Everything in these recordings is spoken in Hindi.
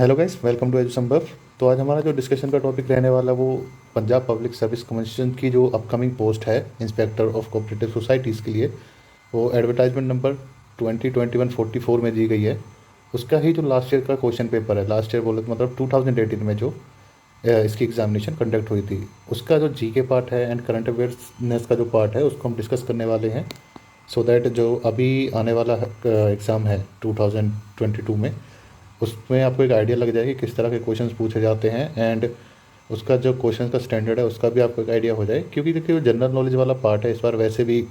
Hello guys, welcome to Edu Sambhav. तो आज हमारा जो डिस्कशन का टॉपिक रहने वाला वो पंजाब पब्लिक सर्विस कमीशन की जो अपकमिंग पोस्ट है इंस्पेक्टर ऑफ कोऑपरेटिव सोसाइटीज़ के लिए, वो एडवर्टाइजमेंट नंबर 2021-44 में दी गई है। उसका ही जो लास्ट ईयर का क्वेश्चन पेपर है, लास्ट ईयर बोले तो मतलब 2018 में जो इसकी एग्जामिनेशन कंडक्ट हुई थी, उसका जो जीके पार्ट है एंड करंट अवेयरनेस का जो पार्ट है उसको हम डिस्कस करने वाले हैं। सो दैट जो अभी आने वाला एग्ज़ाम है 2022 में, उसमें आपको एक आइडिया लग जाएगी किस तरह के क्वेश्चंस पूछे जाते हैं एंड उसका जो क्वेश्चन का स्टैंडर्ड है उसका भी आपको एक आइडिया हो जाए। क्योंकि देखिए जो जनरल नॉलेज वाला पार्ट है इस बार वैसे भी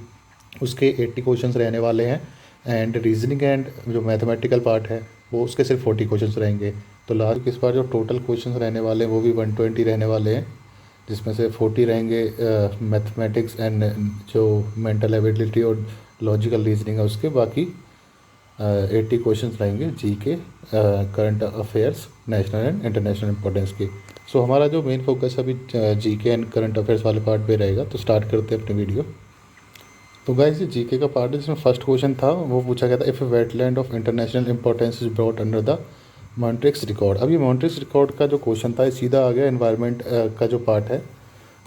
उसके 80 क्वेश्चंस रहने वाले हैं एंड रीजनिंग एंड जो मैथमेटिकल पार्ट है वो उसके सिर्फ 40 क्वेश्चंस रहेंगे। तो लास्ट इस बार जो टोटल क्वेश्चंस रहने वाले हैं वो भी 120 रहने वाले हैं, जिसमें से 40 रहेंगे मैथमेटिक्स एंड जो मेंटल एबिलिटी और लॉजिकल रीजनिंग है उसके, बाकी 80 क्वेश्चंस रहेंगे जी के, current affairs, national and international importance के। सो हमारा जो मेन फोकस अभी जी के एंड करंट अफेयर्स वाले पार्ट पे रहेगा। तो स्टार्ट करते हैं अपनी वीडियो। तो गाइस ये जी के का पार्ट है जिसमें फर्स्ट क्वेश्चन था वो पूछा गया था, if A wetland of international importance is brought under the Montreux record. अब ये मॉन्ट्रिक्स रिकॉर्ड का जो क्वेश्चन था ये सीधा आ गया एनवायरनमेंट का जो पार्ट है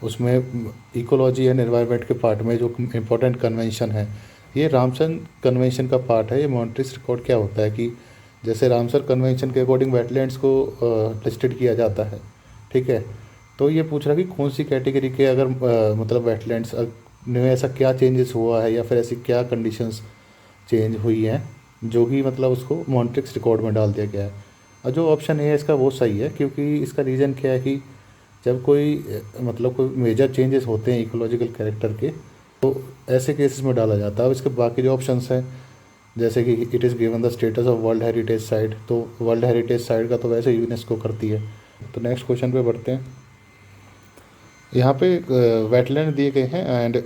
उसमें, इकोलॉजी एंड एनवायरनमेंट के पार्ट में जो इम्पोर्टेंट कन्वेंशन है, ये रामसर कन्वेंशन का पार्ट है। ये मॉन्ट्रिक्स रिकॉर्ड क्या होता है कि जैसे रामसर कन्वेंशन के अकॉर्डिंग वेटलैंड्स को लिस्टेड किया जाता है, ठीक है। तो ये पूछ रहा कि कौन सी कैटेगरी के अगर मतलब वेटलैंड्स में ऐसा क्या चेंजेस हुआ है या फिर ऐसी क्या कंडीशंस चेंज हुई हैं जो कि मतलब उसको मॉन्ट्रिक्स रिकॉर्ड में डाल दिया गया है। और जो ऑप्शन है इसका वो सही है, क्योंकि इसका रीज़न क्या है कि जब कोई मतलब कोई मेजर चेंजेस होते हैं इकोलॉजिकल कैरेक्टर के तो ऐसे केसेस में डाला जाता है। अब इसके बाकी जो ऑप्शंस हैं जैसे कि it is given the status of world heritage site, तो वर्ल्ड हेरिटेज साइट का तो वैसे यूनेस्को करती है। तो नेक्स्ट क्वेश्चन पे बढ़ते हैं। यहाँ पे वेटलैंड दिए गए हैं एंड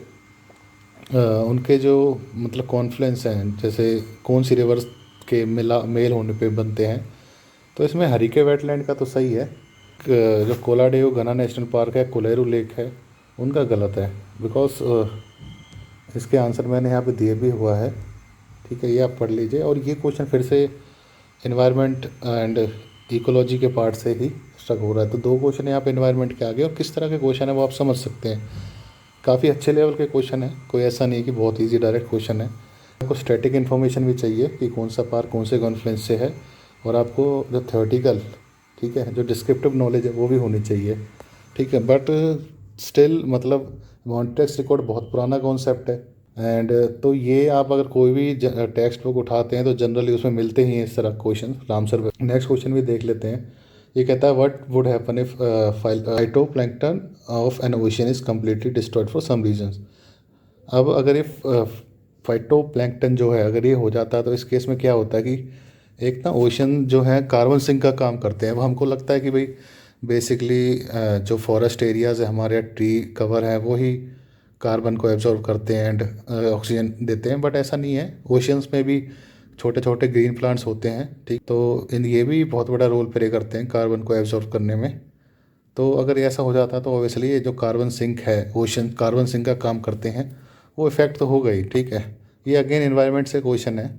उनके जो मतलब कॉन्फ्लुएंस हैं, जैसे कौन सी रिवर्स के मेल होने पे बनते हैं। तो इसमें हरिके वेटलैंड का तो सही है। जो कोलाडेव घना नेशनल पार्क है, कोलेरू लेक है, उनका गलत है। बिकॉज इसके आंसर मैंने यहाँ पे दिए भी हुआ है, ठीक है, ये आप पढ़ लीजिए। और ये क्वेश्चन फिर से इन्वायरमेंट एंड इकोलॉजी के पार्ट से ही स्टक हो रहा है। तो दो क्वेश्चन यहाँ पे इन्वायरमेंट के आ गए और किस तरह के क्वेश्चन है वो आप समझ सकते हैं। काफ़ी अच्छे लेवल के क्वेश्चन है, कोई ऐसा नहीं कि बहुत ईजी डायरेक्ट क्वेश्चन है। आपको स्टैटिक इन्फॉर्मेशन भी चाहिए कि कौन सा पार्क कौन से कॉन्फ्लुएंस से है, और आपको जो थ्योरेटिकल, ठीक है, जो डिस्क्रिप्टिव नॉलेज है वो भी होनी चाहिए, ठीक है। बट स्टिल मतलब मॉन्ट्रिक्स रिकॉर्ड बहुत पुराना कॉन्सेप्ट है एंड तो ये आप अगर कोई भी टेक्स्ट बुक उठाते हैं तो जनरली उसमें मिलते ही हैं इस तरह क्वेश्चन रामसर। नेक्स्ट क्वेश्चन भी देख लेते हैं। ये कहता है what would happen if phytoplankton of an ocean is completely destroyed for some reasons. अब अगर ये फाइटोप्लैंक्टन जो है अगर ये हो जाता है तो इस केस में क्या होता है कि एक ना ओशन जो है कार्बन सिंक का काम करते हैं। अब हमको लगता है कि भाई बेसिकली जो फॉरेस्ट एरियाज़ है हमारे ट्री कवर है वो ही कार्बन को एब्जॉर्ब करते हैं एंड ऑक्सीजन देते हैं, बट ऐसा नहीं है। ओशियंस में भी छोटे छोटे ग्रीन प्लांट्स होते हैं, ठीक। तो इन ये भी बहुत बड़ा रोल प्ले करते हैं कार्बन को एब्जॉर्ब करने में। तो अगर ऐसा हो जाता है तो ऑब्वियसली ये जो कार्बन सिंक है, ओशन कार्बन सिंक का काम करते हैं, वो इफ़ेक्ट तो हो गई, ठीक है। ये अगेन इन्वायरमेंट से क्वेश्चन है,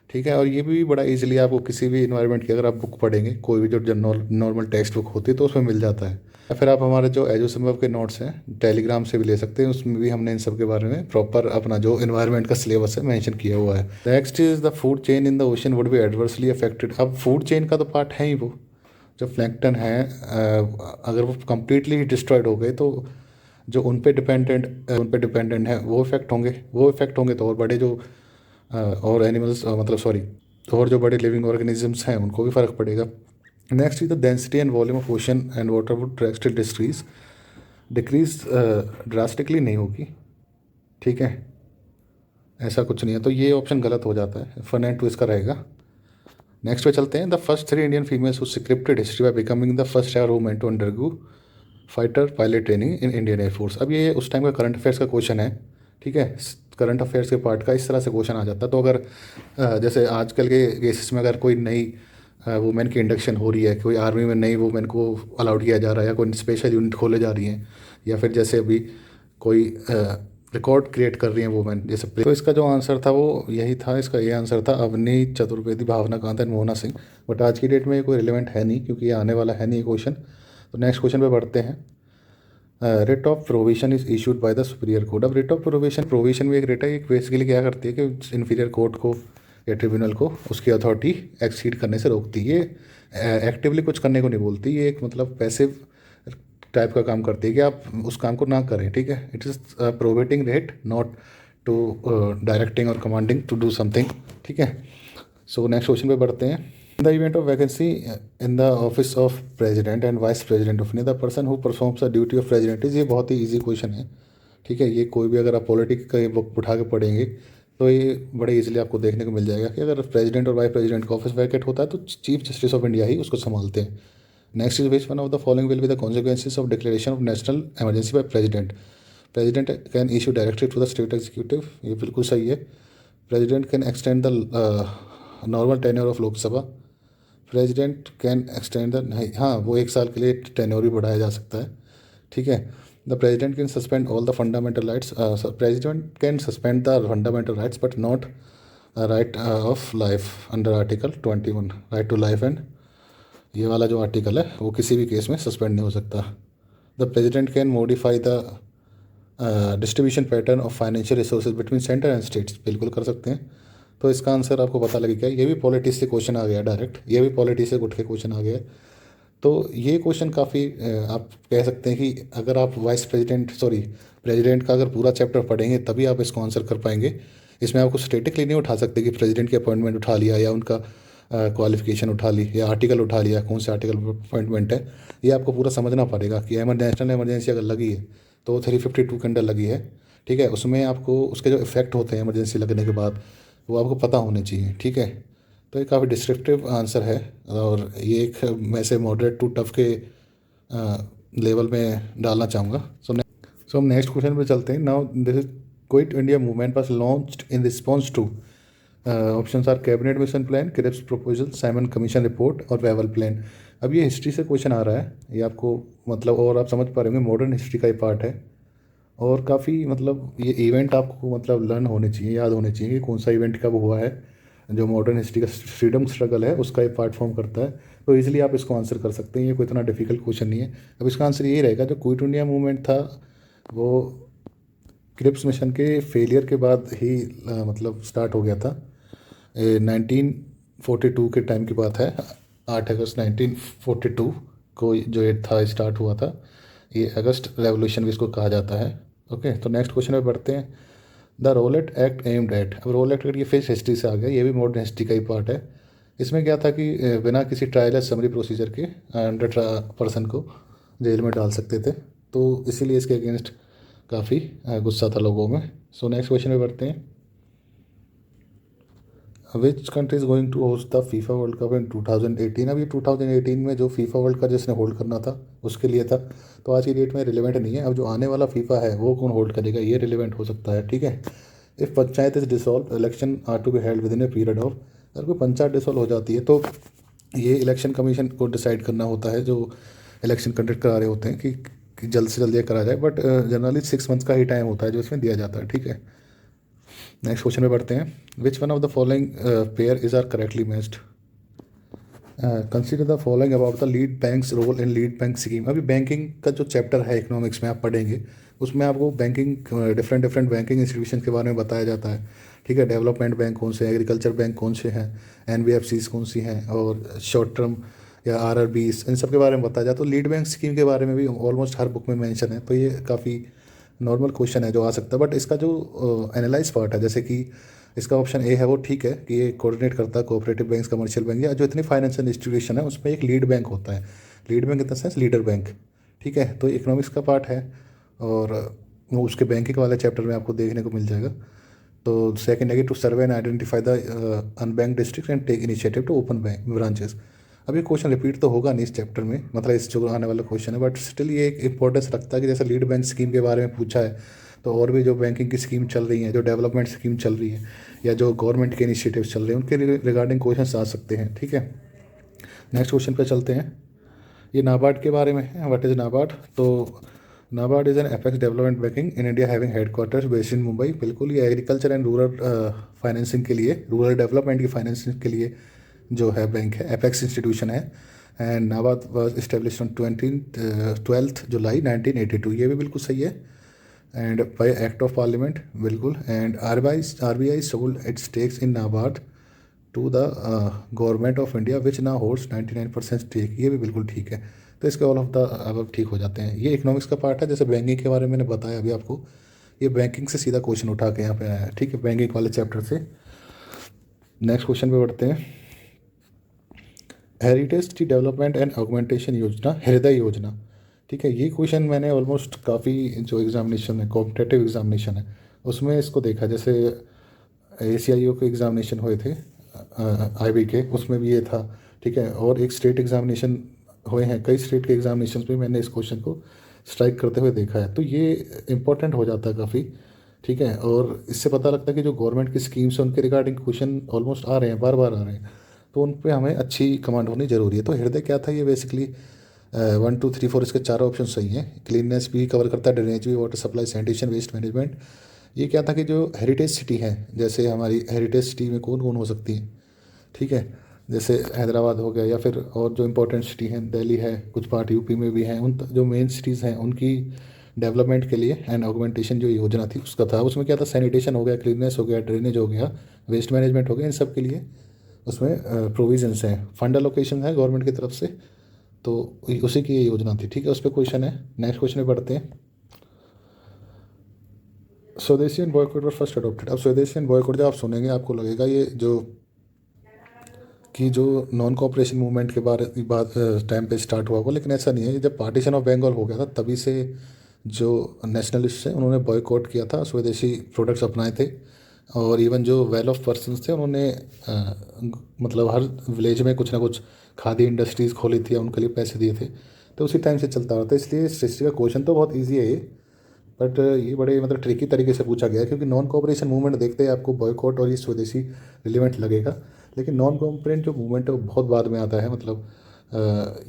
ठीक है। और ये भी बड़ा इजीली आपको किसी भी इन्वायरमेंट की अगर आप बुक पढ़ेंगे, कोई भी जो नॉर्मल टेक्स्ट बुक होती है तो उसमें मिल जाता है। या फिर आप हमारे जो एजो संभव के नोट्स हैं टेलीग्राम से भी ले सकते हैं, उसमें भी हमने इन सब के बारे में प्रॉपर अपना जो इन्वायरमेंट का सिलेबस है मेंशन किया हुआ है। Next is the food chain in the ocean would be adversely affected. अब फूड चेन का तो पार्ट है ही वो, जो प्लैंकटन है अगर वो कम्प्लीटली डिस्ट्रॉयड हो गए तो जो उन पे डिपेंडेंट है वो इफेक्ट होंगे तो और बड़े जो और एनिमल्स मतलब सॉरी और जो बड़े लिविंग ऑर्गेनिजम्स हैं उनको भी फ़र्क पड़ेगा। Next is the density and volume of ocean and water would drastically decrease drastically नहीं होगी, ठीक है, ऐसा कुछ नहीं है। तो ये ऑप्शन गलत हो जाता है, फन एंड टू इसका रहेगा। नेक्स्ट पे चलते हैं। The first 3 Indian females who scripted history by becoming the first ever women to undergo fighter pilot training in Indian Air Force. अब ये उस टाइम का करंट अफेयर्स का क्वेश्चन है, ठीक है। करंट अफेयर्स के पार्ट का इस तरह से क्वेश्चन आ जाता है। तो अगर जैसे आजकल के केसेस में अगर कोई नई वुमेन की इंडक्शन हो रही है, कोई आर्मी में नई वुमेन को अलाउड किया जा रहा है, या कोई स्पेशल यूनिट खोले जा रही हैं, या फिर जैसे अभी कोई रिकॉर्ड क्रिएट कर रही हैं वुमेन जैसे। तो इसका जो आंसर था वो यही था, इसका ये आंसर था अवनी चतुर्वेदी, भावना कांत एंड मोहना सिंह। बट आज की डेट में ये कोई रिलेवेंट है नहीं क्योंकि ये आने वाला है नहीं क्वेश्चन। तो नेक्स्ट क्वेश्चन पे बढ़ते हैं। Writ of provision is issued by the superior court. अब रिट ऑफ प्रोविजन भी एक रिट है, एक बेसिकली क्या करती है कि इन्फीरियर कोर्ट को या ट्रिब्यूनल को उसकी अथॉरिटी एक्सीड करने से रोकती है। ये एक्टिवली कुछ करने को नहीं बोलती, ये एक मतलब पैसिव टाइप का काम करती है कि आप उस काम को ना करें, ठीक है। It is provoking rate, not to directing और कमांडिंग टू डू समथिंग, ठीक है। सो नेक्स्ट क्वेश्चन पे बढ़ते हैं। In the event of vacancy in the office of president and vice president of India the person who performs the duty of president is, ये बहुत ही ईजी क्वेश्चन है, ठीक है। ये कोई भी अगर आप पॉलिटिक्स का बुक उठा के पढ़ेंगे तो ये बड़े इजीली आपको देखने को मिल जाएगा कि अगर प्रेसिडेंट और वाइस प्रेसिडेंट का ऑफिस वैकेट होता है तो चीफ जस्टिस ऑफ इंडिया ही उसको संभालते हैं। Next is which one of the following will be the consequences of declaration of national emergency by president. President can issue directive to the state executive, ये बिल्कुल सही है। President can extend the normal tenure of Lok Sabha. President can extend the, हाँ वो 1 साल के लिए टेन्योर भी बढ़ाया जा सकता है, ठीक है। The president can suspend all the fundamental rights, president can suspend the fundamental rights but not right of life under article 21, right to life and ये वाला जो आर्टिकल है वो किसी भी केस में सस्पेंड नहीं हो सकता। The president can modify the distribution pattern of financial resources between centre and states, बिल्कुल कर सकते हैं। तो इसका आंसर आपको पता लगेगा, ये भी पॉलिटिक्स से क्वेश्चन आ गया डायरेक्ट, ये भी पॉलिटिक्स से उठ के क्वेश्चन आ गया। तो ये क्वेश्चन काफ़ी आप कह सकते हैं कि अगर आप प्रेसिडेंट का अगर पूरा चैप्टर पढ़ेंगे तभी आप इसको आंसर कर पाएंगे। इसमें आपको स्टेटिकली नहीं उठा सकते कि प्रेसिडेंट की अपॉइंटमेंट उठा लिया या उनका क्वालिफिकेशन उठा ली या आर्टिकल उठा लिया, कौन से आर्टिकल अपॉइंटमेंट है। ये आपको पूरा समझना पड़ेगा कि नेशनल इमरजेंसी अगर लगी है तो 352 के अंडर लगी है, ठीक है। उसमें आपको उसके जो इफेक्ट होते हैं इमरजेंसी लगने के बाद वो आपको पता होने चाहिए, ठीक है। तो ये काफ़ी डिस्क्रिप्टिव आंसर है और ये एक मैं से मॉडरेट टू टफ के लेवल में डालना चाहूँगा। सो हम नेक्स्ट क्वेश्चन पे चलते हैं। Now this is quit India movement was launched in response to, options are cabinet mission plan, Cripps proposal, Simon commission report और वेवल प्लान। अब ये हिस्ट्री से क्वेश्चन आ रहा है, ये आपको मतलब और आप समझ पा रहे होंगे मॉडर्न हिस्ट्री का ही पार्ट है और काफ़ी मतलब ये इवेंट आपको मतलब लर्न होने चाहिए, याद होने चाहिए कि कौन सा इवेंट कब हुआ है। जो मॉडर्न हिस्ट्री का फ्रीडम स्ट्रगल है उसका एक पार्ट फॉर्म करता है, तो इजीली आप इसको आंसर कर सकते हैं, ये कोई इतना डिफिकल्ट क्वेश्चन नहीं है। अब इसका आंसर यही रहेगा, जो क्विट इंडिया मूवमेंट था वो क्रिप्स मिशन के फेलियर के बाद ही मतलब स्टार्ट हो गया था। 1942 के टाइम की बात है, 8 अगस्त 1942 को जो ये था स्टार्ट हुआ था। ये अगस्त रेवोल्यूशन भी इसको कहा जाता है। ओके, तो नेक्स्ट क्वेश्चन में बढ़ते हैं। The Rowlatt act aimed at, अब रोलेट एक्ट ये फिर हिस्ट्री से आ गया, ये भी मॉडर्न हिस्ट्री का ही पार्ट है। इसमें क्या था कि बिना किसी ट्रायल या समरी प्रोसीजर के 100 पर्सन को जेल में डाल सकते थे, तो इसीलिए इसके अगेंस्ट काफ़ी गुस्सा था लोगों में। सो नेक्स्ट क्वेश्चन में बढ़ते हैं। Which country is going to host the FIFA world cup in 2018। अब ये 2018 में जो फीफा वर्ल्ड कप जिसने होल्ड करना था उसके लिए था, तो आज की डेट में रिलेवेंट नहीं है। अब जो आने वाला फीफा है वो कौन होल्ड करेगा ये रिलेवेंट हो सकता है, ठीक है। If panchayat is dissolve election are to be held within a period of, अगर कोई पंचायत डिसॉल्व हो जाती है तो ये इलेक्शन कमीशन को डिसाइड करना होता है, जो इलेक्शन कंडक्ट करा रहे होते हैं कि जल्द से जल्द ये करा जाए, बट जनरली 6 मंथ्स का ही टाइम होता है जो इसमें दिया जाता है, ठीक है। नेक्स्ट क्वेश्चन में बढ़ते हैं। Which one of the following pair is are correctly matched. Consider the following about the lead banks role in lead bank scheme. अभी बैंकिंग का जो चैप्टर है इकोनॉमिक्स में आप पढ़ेंगे उसमें आपको बैंकिंग डिफरेंट बैंकिंग इंस्टीट्यूशन के बारे में बताया जाता है, ठीक है। डेवलपमेंट बैंक कौन से हैं, एग्रीकल्चर बैंक कौन से हैं, NBFCs कौन सी हैं और शॉर्ट टर्म या RRBs, इन सब के बारे में बताया जाता है। तो लीड बैंक स्कीम के बारे में भी ऑलमोस्ट हर बुक में मेंशन है, तो ये काफ़ी नॉर्मल क्वेश्चन है जो आ सकता है। बट इसका जो एनालाइज पार्ट है, जैसे कि इसका ऑप्शन ए है वो ठीक है कि ये कोऑर्डिनेट करता है कोऑपरेटिव बैंक्स, कमर्शियल बैंक या जो इतनी फाइनेंशियल इंस्टीट्यूशन है उसमें एक लीड बैंक होता है। Lead bank in the sense leader bank, ठीक है। तो इकोनॉमिक्स का पार्ट है और वो उसके बैंकिंग वाले चैप्टर में आपको देखने को मिल जाएगा। तो सेकंड है to survey and identify the unbank district and take initiative to open bank branches. अब ये क्वेश्चन रिपीट तो होगा नहीं इस चैप्टर में, मतलब इस जो आने वाला क्वेश्चन है, बट स्टिल ये एक इंपॉर्टेंस रखता है कि जैसे लीड बैंक स्कीम के बारे में पूछा है तो और भी जो बैंकिंग की स्कीम चल रही है, जो डेवलपमेंट स्कीम चल रही है या जो गवर्नमेंट के इनिशिएटिव चल रहे हैं उनके रिगार्डिंग क्वेश्चन आ सकते हैं, ठीक है। नेक्स्ट क्वेश्चन पे चलते हैं। ये नाबार्ड के बारे में है, व्हाट इज़ नाबार्ड। तो NABARD is an apex development banking in India having headquarters based in Mumbai. बिल्कुल, ये एग्रीकल्चर एंड रूरल फाइनेंसिंग के लिए, रूरल डेवलपमेंट की फाइनेंसिंग के लिए जो है बैंक है, एपेक्स इंस्टीट्यूशन है। And NABARD was establish on 12 July 1982। ये भी बिल्कुल सही है। And by act of parliament, बिल्कुल। And RBI sold its stakes in NABARD to the government of India which ना होल्ड्स 99% स्टेक। ये भी बिल्कुल ठीक है। तो इसके ऑल ऑफ द अब ठीक हो जाते हैं। ये इकोनॉमिक्स का पार्ट है। जैसे बैंकिंग के बारे में मैंने बताया अभी आपको, ये बैंकिंग से सीधा क्वेश्चन उठा के यहाँ पे आया है, ठीक है, बैंकिंग वाले चैप्टर से। नेक्स्ट क्वेश्चन पे बढ़ते हैं। Heritage city development and augmentation योजना, हृदय योजना, ठीक है। ये क्वेश्चन मैंने ऑलमोस्ट काफ़ी जो एग्जामिनेशन है, कॉम्पिटेटिव एग्जामिनेशन है, उसमें इसको देखा। जैसे ACIO के एग्जामिनेशन हुए थे IB के, उसमें भी ये था, ठीक है। और एक स्टेट एग्जामिनेशन हुए हैं, कई स्टेट के एग्जामिनेशन में मैंने इस क्वेश्चन को स्ट्राइक करते हुए देखा है। तो ये इंपॉर्टेंट हो जाता है काफ़ी, ठीक है। और इससे पता लगता है कि जो गवर्नमेंट की स्कीम्स हैं उनके रिगार्डिंग क्वेश्चन ऑलमोस्ट आ रहे हैं, बार बार आ रहे हैं, तो उन पे हमें अच्छी कमांड होनी ज़रूरी है। तो हृदय क्या था, ये बेसिकली 1 2 3 4 इसके चारों ऑप्शन सही हैं। क्लीननेस भी कवर करता है, ड्रेनेज भी, water supply, sanitation, waste management. ये क्या था कि जो हेरिटेज सिटी है, जैसे हमारी हेरिटेज सिटी में कौन कौन हो सकती है, ठीक है, जैसे हैदराबाद हो गया, या फिर और जो इम्पोर्टेंट सिटी हैं, दिल्ली है, कुछ पार्ट यूपी में भी हैं, उन जो मेन सिटीज़ हैं उनकी डेवलपमेंट के लिए एंड ऑगमेंटेशन जो योजना थी उसका था। उसमें क्या था, सैनिटेशन हो गया, क्लीननेस हो गया, ड्रेनेज हो गया, वेस्ट मैनेजमेंट हो गया, इन सब के लिए उसमें प्रोविजंस हैं, फंड एलोकेशन है गवर्नमेंट की तरफ से। तो उसी की ये योजना थी, ठीक है। उस पर क्वेश्चन है। नेक्स्ट क्वेश्चन में बढ़ते हैं। स्वदेशी and boycott were first adopted. अब स्वदेशी एंड बॉयकॉट जब आप सुनेंगे आपको लगेगा ये जो नॉन कॉपरेशन मूवमेंट के बाद टाइम पे स्टार्ट हुआ होगा, लेकिन ऐसा नहीं है। ये जब पार्टीशन ऑफ बंगाल हो गया था तभी से जो नेशनलिस्ट हैं उन्होंने बॉयकॉट किया था, स्वदेशी प्रोडक्ट्स अपनाए थे। और इवन जो वेल ऑफ पर्सन्स थे उन्होंने मतलब हर विलेज में कुछ ना कुछ खादी इंडस्ट्रीज़ खोली थी, उनके लिए पैसे दिए थे। तो उसी टाइम से चलता रहा था। इसलिए इस हिस्ट्री का क्वेश्चन तो बहुत ईजी है ये, बट ये बड़े मतलब ट्रिकी तरीके से पूछा गया है, क्योंकि नॉन कोऑपरेशन मूवमेंट देखते ही आपको बॉयकॉट और ये स्वदेशी रिलेवेंट लगेगा। लेकिन नॉन कोऑपरेशन जो मूवमेंट है वो बहुत बाद में आता है। मतलब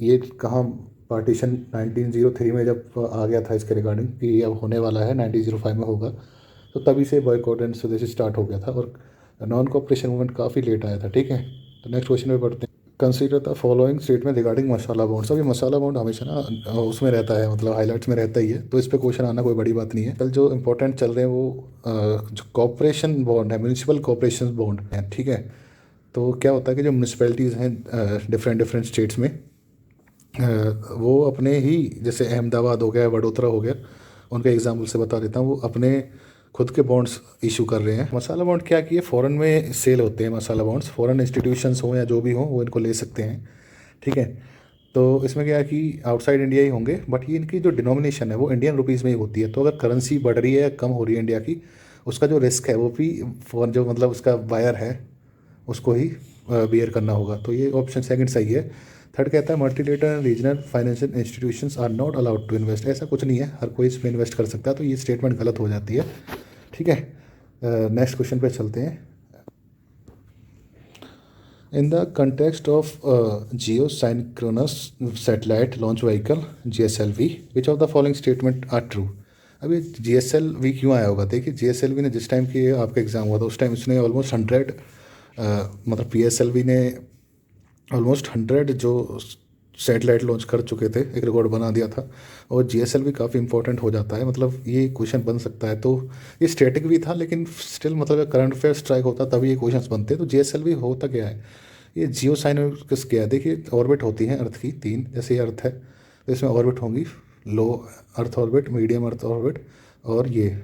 ये कहाँ, पार्टीशन 1903 में जब आ गया था इसके रिगार्डिंग कि अब होने वाला है, 1905 में होगा, तो तभी से बॉयकॉट एंड स्वदेशी स्टार्ट हो गया था। और नॉन कोऑपरेशन मूवमेंट काफ़ी लेट आया था, ठीक है। तो नेक्स्ट क्वेश्चन में बढ़ते हैं। Consider the following statement regarding masala bonds. अभी मसाला बॉन्ड हमेशा ना उसमें रहता है, मतलब हाईलाइट्स में रहता ही है, तो इस पर क्वेश्चन आना कोई बड़ी बात नहीं है। कल जो इंपॉर्टेंट चल रहे हैं वो जो कॉपरेशन बॉन्ड है, म्यूनिसिपल कॉपरेशन बॉन्ड है, ठीक है। तो क्या होता है कि जो म्यूनिसपैलिटीज़ हैं डिफरेंट डिफरेंट स्टेट्स में, वो अपने ही, जैसे अहमदाबाद हो गया, वडोदरा हो गया, उनके एग्जाम्पल से बता देता हूँ, वो अपने खुद के बॉन्ड्स इशू कर रहे हैं। मसाला बॉन्ड क्या किए, फ़ॉरेन में सेल होते हैं मसाला बॉन्ड्स, फ़ॉरेन इंस्टीट्यूशंस हों या जो भी हों वो इनको ले सकते हैं, ठीक है। तो इसमें क्या है कि आउटसाइड इंडिया ही होंगे, बट ये इनकी जो डिनोमिनेशन है वो इंडियन रुपीज़ में ही होती है। तो अगर करेंसी बढ़ रही है या कम हो रही है इंडिया की, उसका जो रिस्क है वो भी फॉर जो मतलब उसका बायर है उसको ही बियर करना होगा। तो ये ऑप्शन सेकंड सही है। थर्ड कहता है multilateral regional financial institutions are not allowed to invest. ऐसा कुछ नहीं है, हर कोई इसमें इन्वेस्ट कर सकता है। तो ये स्टेटमेंट गलत हो जाती है, ठीक है। नेक्स्ट क्वेश्चन पे चलते हैं। In the context of geo synchronous satellite launch vehicle GSLV, which of the following statement are true. अभी GSLV क्यों आया होगा, देखिए GSLV ने जिस टाइम की आपका एग्ज़ाम हुआ था उस टाइम उसने ऑलमोस्ट 100 मतलब PSLV ने ऑलमोस्ट 100 जो सैटेलाइट लॉन्च कर चुके थे, एक रिकॉर्ड बना दिया था। और GSLV काफ़ी इंपॉर्टेंट हो जाता है, मतलब ये क्वेश्चन बन सकता है। तो ये स्टैटिक भी था, लेकिन स्टिल मतलब करंट अफेयर स्ट्राइक होता तभी ये क्वेश्चन बनते। तो GSLV होता क्या है, ये जियो साइंक्रोनस क्या है, देखिए ऑर्बिट होती है अर्थ की 3, जैसे ये अर्थ है तो इसमें ऑर्बिट होंगी, low earth orbit, medium earth orbit, और ये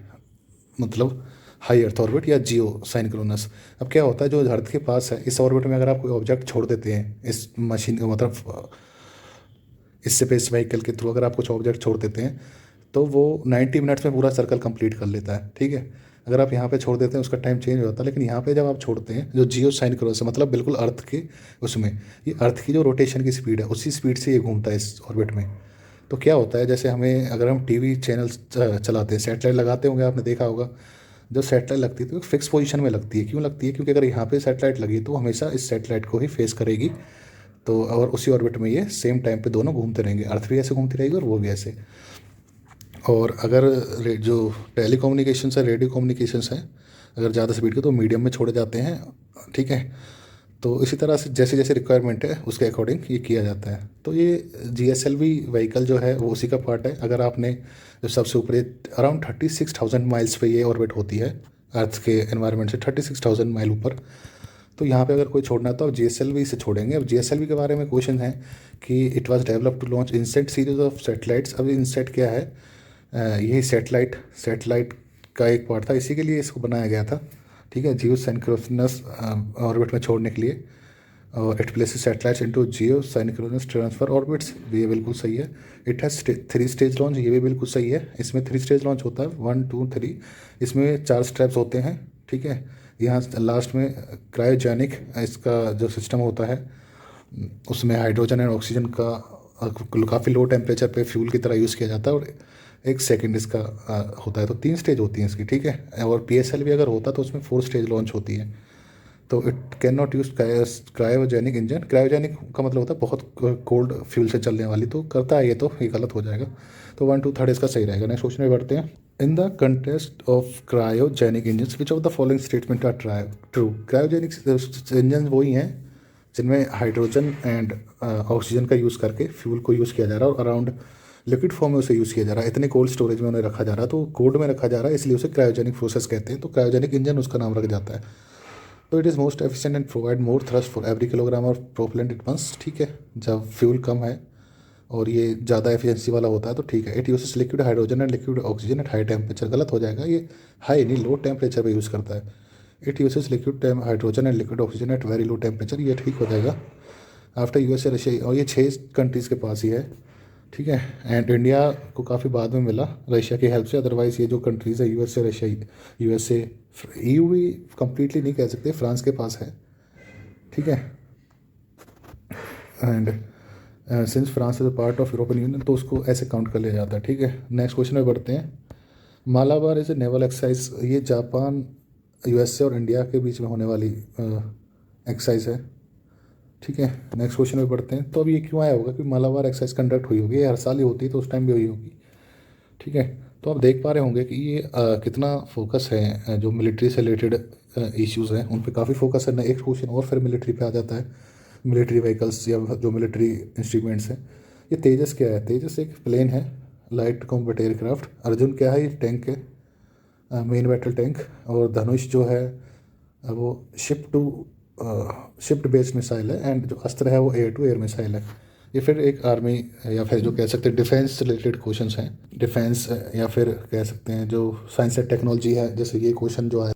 मतलब हाई अर्थ ऑर्बिट या जियो साइंक्रोनस। अब क्या होता है, जो अर्थ के पास है इस ऑर्बिट में अगर आप कोई ऑब्जेक्ट छोड़ देते हैं, इस मशीन मतलब इस स्पेस व्हीकल के थ्रू अगर आप कुछ ऑब्जेक्ट छोड़ देते हैं तो वो 90 मिनट्स में पूरा सर्कल कंप्लीट कर लेता है, ठीक है। अगर आप यहाँ पे छोड़ देते हैं उसका टाइम चेंज हो जाता है। लेकिन यहाँ पे जब आप छोड़ते हैं जो जियो साइंक्रोनस है, मतलब बिल्कुल अर्थ के उसमें, ये अर्थ की जो रोटेशन की स्पीड है उसी स्पीड से ये घूमता है इस ऑर्बिट में। तो क्या होता है, जैसे हमें अगर हम TV चैनल्स चलाते हैं, सेटेलाइट लगाते होंगे, आपने देखा होगा, जब सेटेलाइट लगती है तो फिक्स पोजीशन में लगती है। क्यों लगती है, क्योंकि अगर यहाँ पे सेटेलाइट लगी तो हमेशा इस सेटेलाइट को ही फेस करेगी। तो और उसी ऑर्बिट में ये सेम टाइम पे दोनों घूमते रहेंगे, अर्थ भी ऐसे घूमती रहेगी और वो भी ऐसे। और अगर जो टेलीकम्युनिकेशंस है, रेडियो कम्युनिकेशंस हैं, अगर ज़्यादा स्पीड के तो मीडियम में छोड़े जाते हैं, ठीक है। तो इसी तरह से जैसे जैसे रिक्वायरमेंट है उसके अकॉर्डिंग ये किया जाता है। तो ये GSLV व्हीकल जो है वो उसी का पार्ट है। अगर आपने जो सबसे ऊपर अराउंड 36,000 माइल्स पे ये ऑर्बिट होती है अर्थ के एनवायरनमेंट से, 36,000 माइल ऊपर। तो यहाँ पे अगर कोई छोड़ना है तो आप GSLV से छोड़ेंगे। अब GSLV के बारे में क्वेश्चन है कि it was developed to launch INSAT series of satellites. अब इनसेट क्या है? यही सैटेलाइट का एक पार्ट था, इसी के लिए इसको बनाया गया था, ठीक है, जियो सिंक्रोनस ऑर्बिट में छोड़ने के लिए। और it places satellites into Jio synchronous transfer orbits, ये बिल्कुल सही है। इट हैज़ 3 स्टेज लॉन्च, ये भी बिल्कुल सही है। इसमें 3 स्टेज लॉन्च होता है, 1 2 3। इसमें 4 स्ट्रैप्स होते हैं, ठीक है। यहाँ लास्ट में क्रायोजेनिक इसका जो सिस्टम होता है उसमें हाइड्रोजन एंड ऑक्सीजन का काफ़ी लो टेम्परेचर पे फ्यूल की तरह यूज़ किया जाता है। और 1 सेकेंड इसका होता है। तो 3 स्टेज होती हैं इसकी, ठीक है। और PSL भी अगर होता तो उसमें 4 स्टेज लॉन्च होती है। तो it can not use cryogenic engine. Cryogenic का मतलब होता है बहुत कोल्ड फ्यूल से चलने वाली, तो करता है ये, तो ये गलत हो जाएगा। तो 1 2 3 इसका सही रहेगा। नेक्स्ट क्वेश्चन में बढ़ते हैं। In the contest of cryogenic engine which of the following statement are true? Cryogenic engine वही हैं जिनमें हाइड्रोजन एंड ऑक्सीजन का यूज़ करके फ्यूल को यूज़ किया जा रहा है और अराउंड लिक्विड फॉर्म में उसे यूज़ किया जा रहा है। इतने कोल्ड स्टोरेज में उन्हें रखा जा रहा है, तो कोल्ड में रखा जा रहा है, इसलिए उसे क्रायोजेनिक प्रोसेस कहते हैं। तो क्रायोजेनिक इंजन उसका नाम रखा जाता है। तो it is most efficient and provide more thrust for every kilogram of propellant it Burns, ठीक है। जब फ्यूल कम है और ये ज़्यादा एफिशिएंसी वाला होता है तो ठीक है। It uses liquid hydrogen and liquid oxygen at high temperature, गलत हो जाएगा। ये हाई नहीं, लो टेम्परेचर पे यूज़ करता है। It uses liquid hydrogen and liquid oxygen at very low temperature, ये ठीक हो जाएगा। आफ्टर USA रशिया, और ये 6 कंट्रीज़ के पास ही है, ठीक है। एंड इंडिया को काफ़ी बाद में मिला रशिया की हेल्प से। अदरवाइज़ ये जो कंट्रीज़ है USA रशिया, USA EU भी कम्प्लीटली नहीं कह सकते, फ्रांस के पास है, ठीक है। And since France is a part of European union तो उसको ऐसे काउंट कर लिया जाता है, ठीक है। नेक्स्ट क्वेश्चन में बढ़ते हैं। Malabar is a naval exercise, ये जापान USA और इंडिया के बीच में होने वाली एक्सरसाइज है, ठीक है। नेक्स्ट क्वेश्चन में बढ़ते हैं। तो अब ये क्यों आया होगा कि मालाबार एक्सरसाइज कंडक्ट हुई होगी? ये हर साल ही होती है, तो उस टाइम भी हुई होगी, ठीक है। तो आप देख पा रहे होंगे कि ये कितना फोकस है जो मिलिट्री से रिलेटेड इश्यूज़ हैं उन पे काफ़ी फोकस है। एक क्वेश्चन और फिर मिलिट्री पे आ जाता है, मिलिट्री व्हीकल्स या जो मिलिट्री इंस्ट्रूमेंट्स हैं। ये तेजस क्या है? तेजस एक प्लेन है, लाइट कॉम्बैट एयरक्राफ्ट। अर्जुन क्या है? ये टैंक है, मेन बैटल टैंक। और धनुष जो है वो शिफ्ट बेस्ड मिसाइल है। एंड जो अस्त्र है वो एयर टू एयर मिसाइल है। ये फिर एक आर्मी या फिर जो कह सकते हैं डिफेंस रिलेटेड क्वेश्चंस हैं, डिफेंस या फिर कह सकते हैं जो साइंस एंड टेक्नोलॉजी है। जैसे ये क्वेश्चन जो है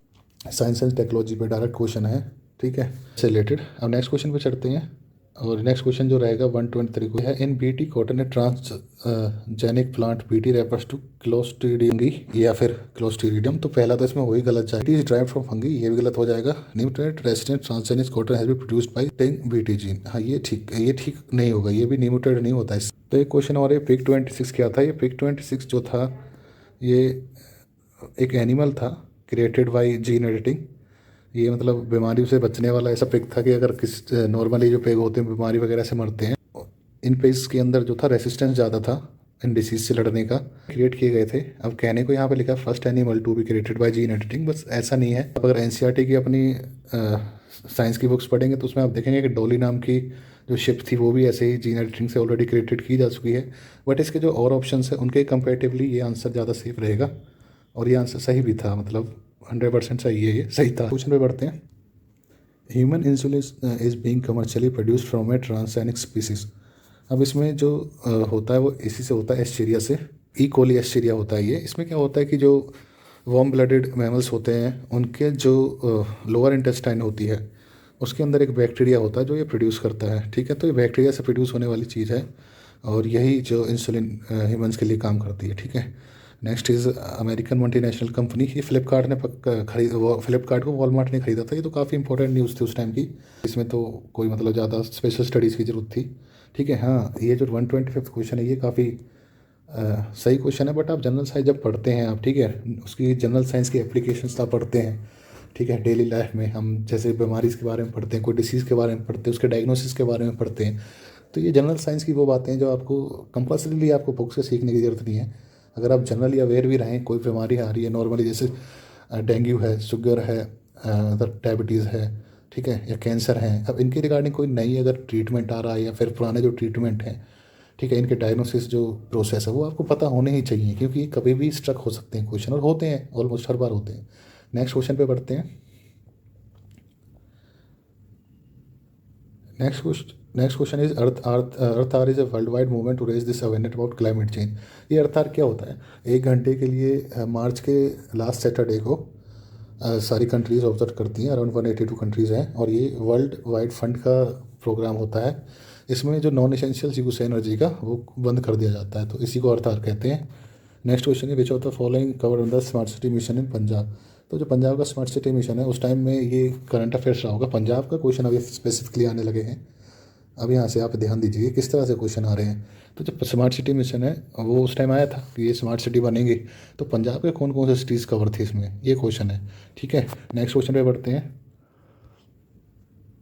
साइंस एंड टेक्नोलॉजी पे डायरेक्ट क्वेश्चन है, ठीक है, से रिलेटेड। अब नेक्स्ट क्वेश्चन पे चढ़ते हैं। और नेक्स्ट क्वेश्चन जो रहेगा 123 को है। In BT cotton a transgenic plant BT refers to Clostridium या फिर क्लोस्ट्रीडियम। तो पहला तो इसमें वही गलत जाएगा। It is drive from fungi, ये भी गलत हो जाएगा। न्यूट्रेट resident transgenic cotton has been produced by टेंग BT जीन, हाँ ये ठीक नहीं होगा, ये भी न्यूट्रेट नहीं होता है। तो एक क्वेश्चन और है, पिग 26 क्या था? ये पिग 26 जो था ये एक एनिमल था क्रिएटेड बाय जीन एडिटिंग। ये मतलब बीमारी से बचने वाला ऐसा पिग था कि अगर किस नॉर्मली जो पिग होते हैं बीमारी वगैरह से मरते हैं, इन पिग्स के अंदर जो था रेसिस्टेंस ज़्यादा था इन डिसीज से लड़ने का, क्रिएट किए गए थे। अब कहने को यहाँ पे लिखा first animal to be created by gene editing, बस ऐसा नहीं है। अब अगर NCERT की अपनी साइंस की बुक्स पढ़ेंगे तो उसमें आप देखेंगे कि डॉली नाम की जो शिप थी वो भी ऐसे ही जीन एडिटिंग से ऑलरेडी क्रिएटेड की जा चुकी है। बट इसके जो और ऑप्शन है उनके कंपेरेटिवली ये आंसर ज़्यादा सेफ रहेगा। और ये आंसर सही भी था, मतलब 100% सही है, ये सही था। क्वेश्चन पे बढ़ते हैं। Human insulin is being commercially produced from A transgenic species. अब इसमें जो होता है वो इसी से होता है, एस्चेरिया से। ई कोली एस्चेरिया होता है ये। इसमें क्या होता है कि जो वार्म ब्लडेड मैमल्स होते हैं उनके जो लोअर इंटेस्टाइन होती है उसके अंदर एक बैक्टीरिया होता है जो ये प्रोड्यूस करता है, ठीक है। तो ये बैक्टीरिया से प्रोड्यूस होने वाली चीज़ है और यही जो इंसुलिन ह्यूमंस के लिए काम करती है, ठीक है। Next is American multinational company. ये फ्लिपकार्ट ने फ्लिपकार्ट को वॉलमार्ट ने खरीदा था। ये तो काफ़ी इंपॉर्टेंट न्यूज़ थी उस टाइम की, इसमें तो कोई मतलब ज़्यादा स्पेशल स्टडीज़ की ज़रूरत थी, ठीक है। हाँ, ये जो 125 क्वेश्चन है ये काफ़ी सही क्वेश्चन है। बट आप जनरल साइंस जब पढ़ते हैं आप, ठीक है, उसकी जनरल साइंस की एप्लीकेशंस आप पढ़ते हैं, ठीक है। डेली लाइफ में हम जैसे बीमारीज़ के बारे में पढ़ते हैं, कोई डिसीज़ के बारे में पढ़ते हैं, उसके डायग्नोसिस के बारे में पढ़ते हैं। तो ये जनरल साइंस की वो बातें हैं जो आपको कंपल्सरीली आपको बुक से सीखने की ज़रूरत नहीं है। अगर आप जनरली अवेयर भी रहें, कोई बीमारी आ रही है नॉर्मली, जैसे डेंगू है, शुगर है, डायबिटीज़ है, ठीक है, या कैंसर है, अब इनके रिगार्डिंग कोई नई अगर ट्रीटमेंट आ रहा है या फिर पुराने जो ट्रीटमेंट हैं, ठीक है, इनके डायग्नोसिस जो प्रोसेस है वो आपको पता होने ही चाहिए, क्योंकि कभी भी स्ट्रक हो सकते हैं क्वेश्चन, और होते हैं, ऑलमोस्ट हर बार होते हैं। नेक्स्ट क्वेश्चन पे बढ़ते हैं। Next question is Earth Hour is a world wide movement to raise this awareness about climate change. ये अर्थ आर क्या होता है? 1 घंटे के लिए मार्च के लास्ट सैटरडे को सारी कंट्रीज़ ऑब्जर्व करती हैं, अराउंड 182 कंट्रीज़ हैं, और ये वर्ल्ड वाइड फंड का प्रोग्राम होता है। इसमें जो नॉन एसेंशियल यूज एनर्जी का वो बंद कर दिया जाता है, तो इसी को अर्थ आर कहते हैं। नेक्स्ट क्वेश्चन है, which of the following covered under smart city mission in Punjab. तो जो पंजाब का स्मार्ट सिटी मिशन है उस टाइम में ये करंट अफेयर्स रहा होगा। पंजाब का क्वेश्चन अभी स्पेसिफिकली आने लगे हैं। अब यहाँ से आप ध्यान दीजिए किस तरह से क्वेश्चन आ रहे हैं। तो जब स्मार्ट सिटी मिशन है वो उस टाइम आया था कि ये स्मार्ट सिटी बनेंगी, तो पंजाब के कौन कौन से सिटीज़ कवर थे इसमें, ये क्वेश्चन है, ठीक है। नेक्स्ट क्वेश्चन पे बढ़ते हैं।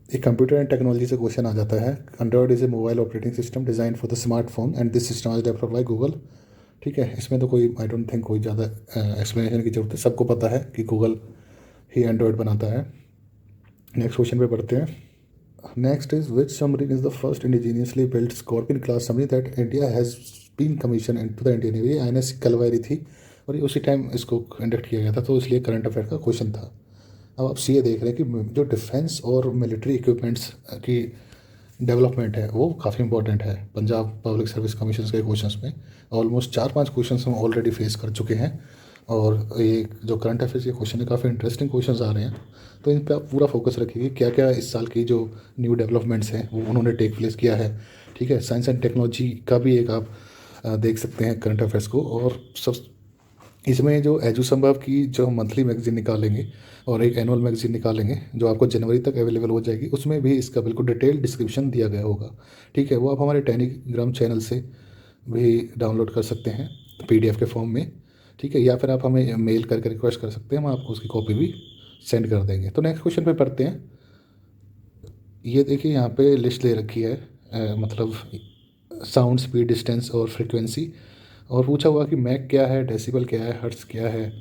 एक कंप्यूटर एंड टेक्नोलॉजी से क्वेश्चन आ जाता है। Android is a mobile operating system design for the smartphone and this system is developed by Google, ठीक है। इसमें तो कोई आई डोंट थिंक कोई ज़्यादा एक्सप्लेनेशन की जरूरत है, सबको पता है कि गूगल ही एंड्रॉयड बनाता है। नेक्स्ट क्वेश्चन पे बढ़ते हैं। Next is which submarine is the first indigenously built Scorpion class submarine that India has been commission into the Indian Navy. ये INS कलवारी थी और ये उसी टाइम इसको कंडक्ट किया गया था, तो इसलिए करंट अफेयर का क्वेश्चन था। अब आप ये देख रहे हैं कि जो डिफेंस और मिलिट्री इक्विपमेंट्स की डेवलपमेंट है वो काफ़ी इंपॉर्टेंट है। पंजाब पब्लिक सर्विस कमीशन के क्वेश्चंस में ऑलमोस्ट 4-5 क्वेश्चंस हम ऑलरेडी फेस कर चुके हैं, और ये जो करंट अफेयर्स के क्वेश्चन है काफ़ी इंटरेस्टिंग क्वेश्चंस आ रहे हैं। तो इन पर आप पूरा फोकस रखिए क्या क्या इस साल की जो न्यू डेवलपमेंट्स हैं वो उन्होंने टेक प्लेस किया है, ठीक है। साइंस एंड टेक्नोलॉजी का भी एक आप देख सकते हैं करंट अफेयर्स को, और सब इसमें जो एजू संभव की जो हम मंथली मैगजीन निकालेंगे और एक एनुअल मैगजीन निकालेंगे जो आपको जनवरी तक अवेलेबल हो जाएगी, उसमें भी इसका बिल्कुल डिटेल डिस्क्रिप्शन दिया गया होगा, ठीक है। वो आप हमारे टेलीग्राम चैनल से भी डाउनलोड कर सकते हैं PDF के फॉर्म में, ठीक है, या फिर आप हमें मेल करके रिक्वेस्ट कर सकते हैं, हम आपको उसकी कॉपी भी सेंड कर देंगे। तो नेक्स्ट क्वेश्चन पे पढ़ते हैं। ये देखिए यहाँ पे लिस्ट दे रखी है, मतलब साउंड, स्पीड, डिस्टेंस और फ्रिक्वेंसी, और पूछा हुआ कि मैक क्या है, डेसिबल क्या है, हर्ट्स क्या है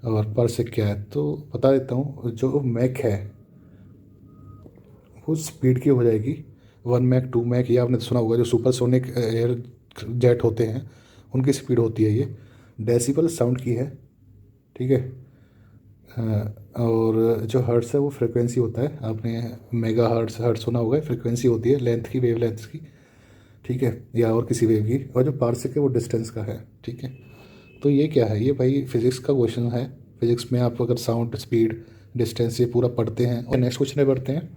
और परसेक क्या है। तो बता देता हूँ, जो मैक है वो स्पीड की हो जाएगी, 1 मैक 2 मैक, ये आपने सुना होगा जो सुपरसोनिक एयर जेट होते हैं उनकी स्पीड होती है ये। डेसिबल साउंड की है, ठीक है। और जो हर्ट्स है वो फ्रिक्वेंसी होता है, आपने मेगा हर्ट्स हर्ट्स सुना होगा, फ्रिक्वेंसी होती है लेंथ की, वेव लेंथ की, ठीक है, या और किसी वेव की। और जो पार्सेक है वो डिस्टेंस का है, ठीक है। तो ये क्या है, ये भाई फिजिक्स का क्वेश्चन है। फिजिक्स में आप अगर साउंड, स्पीड, डिस्टेंस ये पूरा पढ़ते हैं। और नेक्स्ट क्वेश्चन में बढ़ते हैं।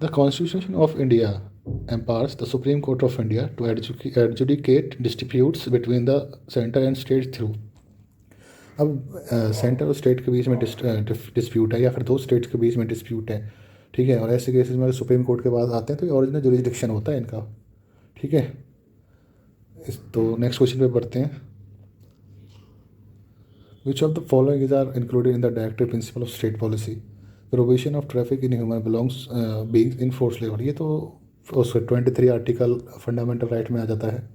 The constitution of India empowers the Supreme Court of India to adjudicate disputes between the center and state through। अब सेंटर और स्टेट के बीच में डिस्प्यूट है, या फिर दो स्टेट्स के बीच में डिस्प्यूट है, ठीक है, और ऐसे केसेस में सुप्रीम कोर्ट के पास आते हैं तो ये ओरिजिनल जुरिसडिक्शन होता है इनका, ठीक है। तो नेक्स्ट क्वेश्चन पे बढ़ते हैं। Which of the following is are included in the directive principle of state policy. Provision of traffic in human belongs being in force labour, ये तो उस 23 आर्टिकल फंडामेंटल राइट में आ जाता है,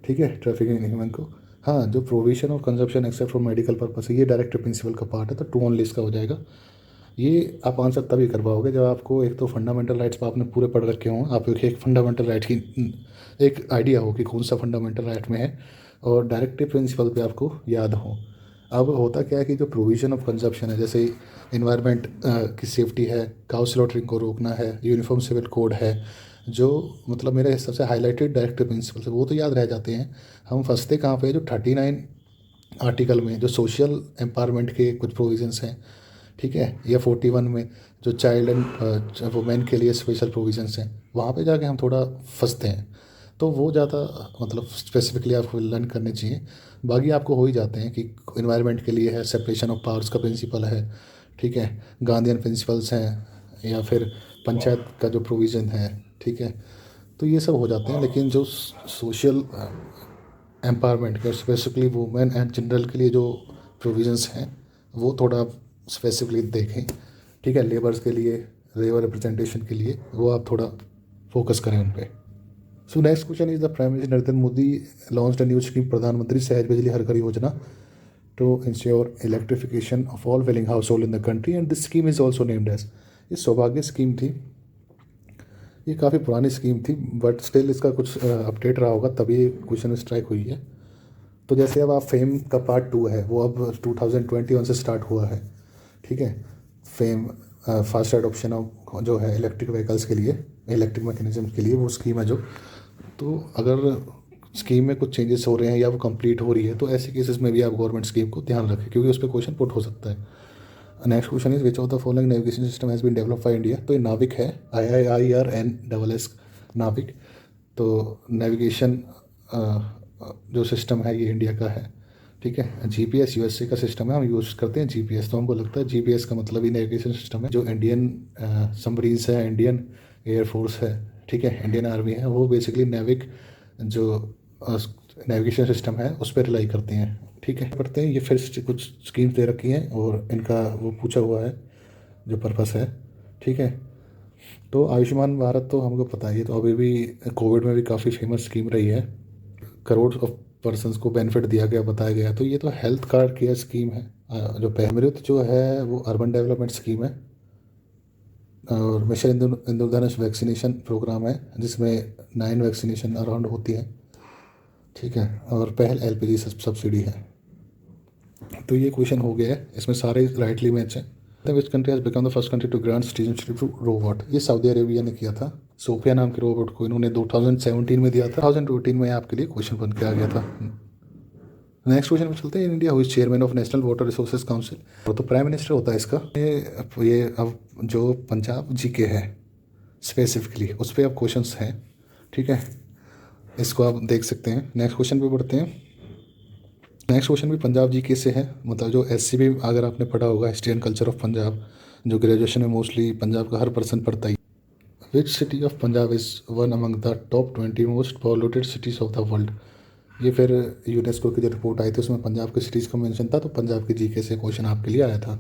ठीक है, ट्रैफिक इन ह्यूमन को। हाँ, जो provision of consumption except for medical purpose है ये डायरेक्टिव प्रिंसिपल का पार्ट है, तो 2 ओनली इसका हो जाएगा। ये आप आंसर तभी कर पाओगे जब आपको एक तो फंडामेंटल राइट्स आपने पूरे पढ़ रखे हों, आपको एक फंडामेंटल राइट की एक आइडिया हो कि कौन सा फंडामेंटल राइट में है, और डायरेक्टिव प्रिंसिपल पे आपको याद हो। अब होता क्या है कि जो प्रोविजन ऑफ कंजप्शन है, जैसे इन्वायरमेंट की सेफ्टी है, काउ स्लॉटरिंग को रोकना है, यूनिफॉर्म सिविल कोड है, जो मतलब मेरे हिसाब से हाईलाइटेड डायरेक्टिव प्रिंसिपल्स है, वो तो याद रह जाते हैं। हम फंसते कहाँ पे, जो 39 आर्टिकल में जो सोशल एम्पावरमेंट के कुछ प्रोविजंस हैं, ठीक है, या 41 में जो चाइल्ड एंड वुमेन के लिए स्पेशल प्रोविजंस हैं, वहाँ पे जाके हम थोड़ा फंसते हैं। तो वो ज़्यादा मतलब स्पेसिफिकली आपको लर्न करने चाहिए। बाकी आपको हो ही जाते हैं कि इन्वायरमेंट के लिए है, सेपरेशन ऑफ पावर्स का प्रिंसिपल है, ठीक है, गांधीयन प्रिंसिपल्स हैं, या फिर पंचायत का जो प्रोविज़न है, ठीक है। तो ये सब हो जाते हैं, लेकिन जो सोशल एम्पावरमेंट के स्पेसिफिकली वुमेन एंड चिल्ड्रन के लिए जो प्रोविजंस हैं वो थोड़ा आप स्पेसिफिकली देखें, ठीक है। लेबर्स के लिए, लेबर रिप्रेजेंटेशन के लिए वो आप थोड़ा फोकस करें उन पर। So next question is the Prime Minister Narendra Modi launched a new scheme, Pradhan Mantri Sahaj Bijli Har Ghar Yojana, to ensure electrification of all dwelling household in the country, and this scheme is also named as, ये सौभाग्य स्कीम थी। ये काफ़ी पुरानी स्कीम थी बट स्टिल इसका कुछ अपडेट रहा होगा तभी क्वेश्चन स्ट्राइक हुई है। तो जैसे अब आप फेम का पार्ट 2 है वो अब 2021 से स्टार्ट हुआ है, ठीक है। फेम फास्ट एडॉप्शन ऑफ जो है इलेक्ट्रिक व्हीकल्स के लिए, इलेक्ट्रिक मैकेनिज्म के लिए वो स्कीम है जो, तो अगर स्कीम में कुछ चेंजेस हो रहे हैं या वो कंप्लीट हो रही है तो ऐसे केसेस में भी आप गवर्नमेंट स्कीम को ध्यान रखें क्योंकि उस पर क्वेश्चन पुट हो सकता है। Next question is which of the following navigation system has been develop by India. तो ये नाविक है, IIRNSS नाविक। तो नेविगेशन जो सिस्टम है ये इंडिया का है, ठीक है। GPS USA का सिस्टम है, हम यूज़ करते हैं GPS, तो हमको लगता है GPS का मतलब ही नेविगेशन सिस्टम है। जो इंडियन सबमरीन्स है, इंडियन एयरफोर्स है, ठीक है, इंडियन आर्मी है, वो बेसिकली नेविक जो नेविगेशन सिस्टम है उस पर रिलाई करते हैं, ठीक है। पढ़ते हैं, ये फिर कुछ स्कीम्स दे रखी हैं और इनका वो पूछा हुआ है जो पर्पस है, ठीक है। तो आयुष्मान भारत तो हमको पता ही है, तो अभी भी कोविड में भी काफ़ी फेमस स्कीम रही है, करोड़ ऑफ पर्सनस को बेनिफिट दिया गया, बताया गया। तो ये तो हेल्थ कार्ड केयर स्कीम है। जो अमृत जो है वो अर्बन डेवलपमेंट स्कीम है और मिशन इंद्रधनुष वैक्सीनेशन प्रोग्राम है जिसमें 9 वैक्सीनेशन अराउंड होती है, ठीक है। और पहल LPG सब्सिडी है। तो ये क्वेश्चन हो गया है, इसमें सारे राइटली मैच है। Which country has become the first country to grant citizenship to robot. ये सऊदी अरेबिया ने किया था। सोफिया नाम के रोबोट को इन्होंने 2017 में दिया था, 2018 में आपके लिए क्वेश्चन बन के आ गया था। नेक्स्ट क्वेश्चन में चलते हैं। In India who is chairman of national water resources council. तो प्राइम मिनिस्टर होता है इसका। ये अब जो पंजाब GK है स्पेसिफिकली उस पर अब क्वेश्चंस हैं, ठीक है, इसको आप देख सकते हैं। नेक्स्ट क्वेश्चन पे बढ़ते हैं। नेक्स्ट क्वेश्चन भी पंजाब GK से है, मतलब जो SCB अगर आपने पढ़ा होगा history and culture of Punjab, जो ग्रेजुएशन में मोस्टली पंजाब का हर पर्सन पढ़ता ही। Which city of Punjab is one among the top 20 most polluted cities of the world. ये फिर यूनेस्को की जो रिपोर्ट आई थी उसमें पंजाब की सिटीज़ का मेंशन था, तो पंजाब की GK से क्वेश्चन आपके लिए आया था।